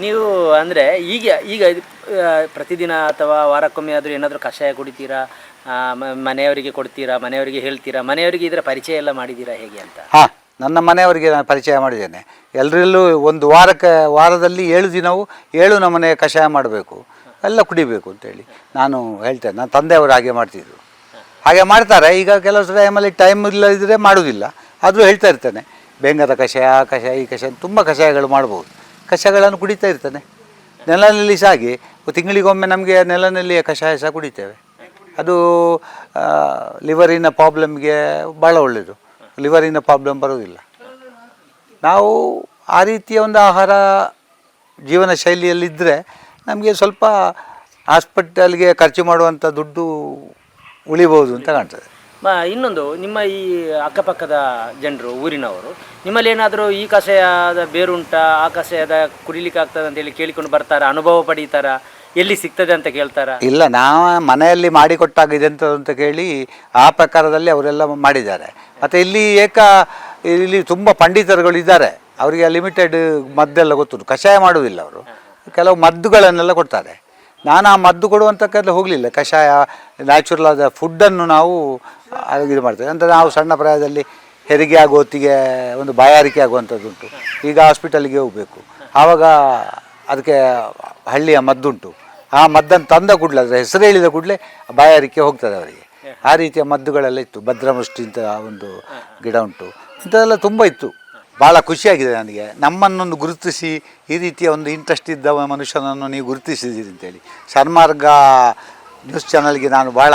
ನೀವು ಅಂದರೆ ಈಗ ಪ್ರತಿದಿನ ಅಥವಾ ವಾರಕ್ಕೊಮ್ಮೆ ಆದರೂ ಏನಾದರೂ ಕಷಾಯ ಕುಡಿತೀರಾ, ಮನೆಯವರಿಗೆ ಕೊಡ್ತೀರಾ, ಮನೆಯವರಿಗೆ ಹೇಳ್ತೀರಾ, ಮನೆಯವರಿಗೆ ಇದರ ಪರಿಚಯ ಎಲ್ಲ ಮಾಡಿದ್ದೀರಾ ಹೇಗೆ ಅಂತ? ಹಾಂ, ನನ್ನ ಮನೆಯವರಿಗೆ ನಾನು ಪರಿಚಯ ಮಾಡಿದ್ದೇನೆ. ಎಲ್ಲರಲ್ಲೂ ಒಂದು ವಾರದಲ್ಲಿ 7 ದಿನವೂ 7 ನಮೂನೆ ಕಷಾಯ ಮಾಡಬೇಕು, ಎಲ್ಲ ಕುಡಿಬೇಕು ಅಂತೇಳಿ ನಾನು ಹೇಳ್ತೇನೆ. ನನ್ನ ತಂದೆಯವರು ಹಾಗೆ ಮಾಡ್ತಿದ್ರು, ಹಾಗೆ ಮಾಡ್ತಾರೆ. ಈಗ ಕೆಲವು ಟೈಮಲ್ಲಿ ಟೈಮ್ ಇಲ್ಲದಿದ್ದರೆ ಮಾಡೋದಿಲ್ಲ, ಆದರೂ ಹೇಳ್ತಾ ಇರ್ತೇನೆ. ಬೆಂಗದ ಕಷಾಯ ಈ ಕಷಾಯ ತುಂಬ ಕಷಾಯಗಳು ಮಾಡ್ಬೋದು. ಕಷಾಯಗಳನ್ನು ಕುಡಿತಾ ಇರ್ತಾನೆ. ನೆಲನೆಲ್ಲಿ ಸಹ ಹಾಗೆ ತಿಂಗಳಿಗೊಮ್ಮೆ ನಮಗೆ ನೆಲನೆಲ್ಲಿಯ ಕಷಾಯ ಸಹ ಕುಡಿತೇವೆ. ಅದು ಲಿವರಿನ ಪ್ರಾಬ್ಲಮ್ಗೆ ಭಾಳ ಒಳ್ಳೆಯದು. ಲಿವರಿನ ಪ್ರಾಬ್ಲಮ್ ಬರೋದಿಲ್ಲ. ನಾವು ಆ ರೀತಿಯ ಒಂದು ಆಹಾರ ಜೀವನ ಶೈಲಿಯಲ್ಲಿದ್ದರೆ ನಮಗೆ ಸ್ವಲ್ಪ ಹಾಸ್ಪಿಟಲ್ಗೆ ಖರ್ಚು ಮಾಡುವಂಥ ದುಡ್ಡು ಉಳಿಬೋದು ಅಂತ ಕಾಣ್ತದೆ. ಇನ್ನೊಂದು, ನಿಮ್ಮ ಈ ಅಕ್ಕಪಕ್ಕದ ಜನರು, ಊರಿನವರು ನಿಮ್ಮಲ್ಲಿ ಏನಾದರೂ ಈ ಕಷಾಯದ ಬೇರುಂಟಾ, ಆ ಕಷಾಯದ ಕುಡಿಲಿಕ್ಕೆ ಆಗ್ತದೆ ಅಂತೇಳಿ ಕೇಳಿಕೊಂಡು ಬರ್ತಾರಾ, ಅನುಭವ ಪಡೀತಾರಾ, ಎಲ್ಲಿ ಸಿಗ್ತದೆ ಅಂತ ಕೇಳ್ತಾರಾ? ಇಲ್ಲ, ನಾವು ಮನೆಯಲ್ಲಿ ಮಾಡಿಕೊಟ್ಟಾಗ ಇದೆಂತ ಅಂತ ಕೇಳಿ ಆ ಪ್ರಕಾರದಲ್ಲಿ ಅವರೆಲ್ಲ ಮಾಡಿದ್ದಾರೆ. ಮತ್ತು ಇಲ್ಲಿ ತುಂಬ ಪಂಡಿತರುಗಳು ಇದ್ದಾರೆ, ಅವರಿಗೆ ಲಿಮಿಟೆಡ್ ಮದ್ದೆಲ್ಲ ಗೊತ್ತುಂಟು. ಕಷಾಯ ಮಾಡುವುದಿಲ್ಲ ಅವರು, ಕೆಲವು ಮದ್ದುಗಳನ್ನೆಲ್ಲ ಕೊಡ್ತಾರೆ. ನಾನು ಆ ಮದ್ದು ಕೊಡುವಂಥಕ್ಕೆಲ್ಲ ಹೋಗಲಿಲ್ಲ. ಕಷಾಯ ನ್ಯಾಚುರಲ್ ಆದ ಫುಡ್ಡನ್ನು ನಾವು ಇದು ಮಾಡ್ತೇವೆ. ಅಂದರೆ ನಾವು ಸಣ್ಣ ಪ್ರಾಯದಲ್ಲಿ ಹೆರಿಗೆ ಆಗೋ ಹೊತ್ತಿಗೆ ಒಂದು ಬಾಯಾರಿಕೆ ಆಗುವಂಥದ್ದುಂಟು. ಈಗ ಹಾಸ್ಪಿಟಲ್ಗೆ ಹೋಗಬೇಕು, ಆವಾಗ ಅದಕ್ಕೆ ಹಳ್ಳಿಯ ಮದ್ದುಂಟು. ಆ ಮದ್ದನ್ನು ತಂದ ಕೂಡಲೇ, ಅದರ ಹೆಸರು ಹೇಳಿದ ಕೂಡಲೇ ಬಾಯಾರಿಕೆ ಹೋಗ್ತದೆ ಅವರಿಗೆ. ಆ ರೀತಿಯ ಮದ್ದುಗಳೆಲ್ಲ ಇತ್ತು. ಭದ್ರಮುಷ್ಟಿ ಅಂತ ಒಂದು ಗಿಡ ಉಂಟು, ಇಂಥದ್ದೆಲ್ಲ ತುಂಬ ಇತ್ತು. ಭಾಳ ಖುಷಿಯಾಗಿದೆ ನನಗೆ. ನಮ್ಮನ್ನೊಂದು ಗುರುತಿಸಿ ಈ ರೀತಿಯ ಒಂದು ಇಂಟ್ರೆಸ್ಟ್ ಇದ್ದ ಮನುಷ್ಯನನ್ನು ನೀವು ಗುರುತಿಸಿದ್ದೀರಿ ಅಂತೇಳಿ ಸನ್ಮಾರ್ಗ ನ್ಯೂಸ್ ಚಾನಲ್ಗೆ ನಾನು ಭಾಳ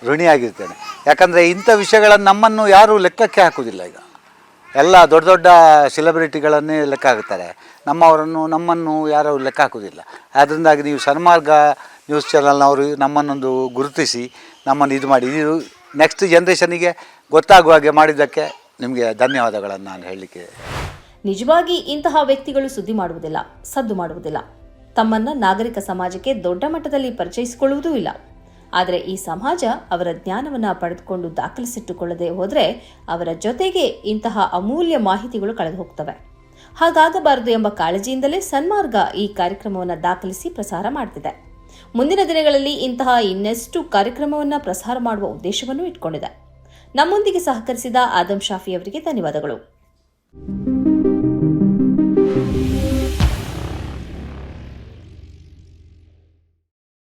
ಋಣಿಯಾಗಿರ್ತೇನೆ. ಯಾಕಂದರೆ ಇಂಥ ವಿಷಯಗಳನ್ನು ನಮ್ಮನ್ನು ಯಾರೂ ಲೆಕ್ಕಕ್ಕೆ ಹಾಕೋದಿಲ್ಲ. ಈಗ ಎಲ್ಲ ದೊಡ್ಡ ದೊಡ್ಡ ಸೆಲೆಬ್ರಿಟಿಗಳನ್ನೇ ಲೆಕ್ಕ ಹಾಕ್ತಾರೆ, ನಮ್ಮನ್ನು ಯಾರೂ ಲೆಕ್ಕ ಹಾಕೋದಿಲ್ಲ. ಅದರಿಂದಾಗಿ ನೀವು ಸನ್ಮಾರ್ಗ ನ್ಯೂಸ್ ಚಾನಲ್ನವರು ನಮ್ಮನ್ನೊಂದು ಗುರುತಿಸಿ ನಮ್ಮನ್ನು ಇದು ಮಾಡಿ, ಇದು ನೆಕ್ಸ್ಟ್ ಜನ್ರೇಷನಿಗೆ ಗೊತ್ತಾಗುವ ಹಾಗೆ ಮಾಡಿದ್ದಕ್ಕೆ ನಿಮಗೆ ಧನ್ಯವಾದಗಳನ್ನು ನಾನು ಹೇಳಲಿಕ್ಕೆ. ನಿಜವಾಗಿ ಇಂತಹ ವ್ಯಕ್ತಿಗಳು ಸುದ್ದಿ ಮಾಡುವುದಿಲ್ಲ, ಸದ್ದು ಮಾಡುವುದಿಲ್ಲ. ತಮ್ಮನ್ನ ನಾಗರಿಕ ಸಮಾಜಕ್ಕೆ ದೊಡ್ಡ ಮಟ್ಟದಲ್ಲಿ ಪರಿಚಯಿಸಿಕೊಳ್ಳುವುದೂ ಇಲ್ಲ. ಆದರೆ ಈ ಸಮಾಜ ಅವರ ಜ್ಞಾನವನ್ನು ಪಡೆದುಕೊಂಡು ದಾಖಲಿಸಿಟ್ಟುಕೊಳ್ಳದೆ ಹೋದರೆ ಅವರ ಜೊತೆಗೆ ಇಂತಹ ಅಮೂಲ್ಯ ಮಾಹಿತಿಗಳು ಕಳೆದು ಹೋಗ್ತವೆ. ಹಾಗಾಗಬಾರದು ಎಂಬ ಕಾಳಜಿಯಿಂದಲೇ ಸನ್ಮಾರ್ಗ ಈ ಕಾರ್ಯಕ್ರಮವನ್ನು ದಾಖಲಿಸಿ ಪ್ರಸಾರ ಮಾಡ್ತಿದೆ. ಮುಂದಿನ ದಿನಗಳಲ್ಲಿ ಇಂತಹ ಇನ್ನೆಷ್ಟು ಕಾರ್ಯಕ್ರಮವನ್ನು ಪ್ರಸಾರ ಮಾಡುವ ಉದ್ದೇಶವನ್ನು ಇಟ್ಕೊಂಡಿದೆ. ನಮ್ಮೊಂದಿಗೆ ಸಹಕರಿಸಿದ ಆದಮ್ ಶಾಫಿ ಅವರಿಗೆ ಧನ್ಯವಾದಗಳು.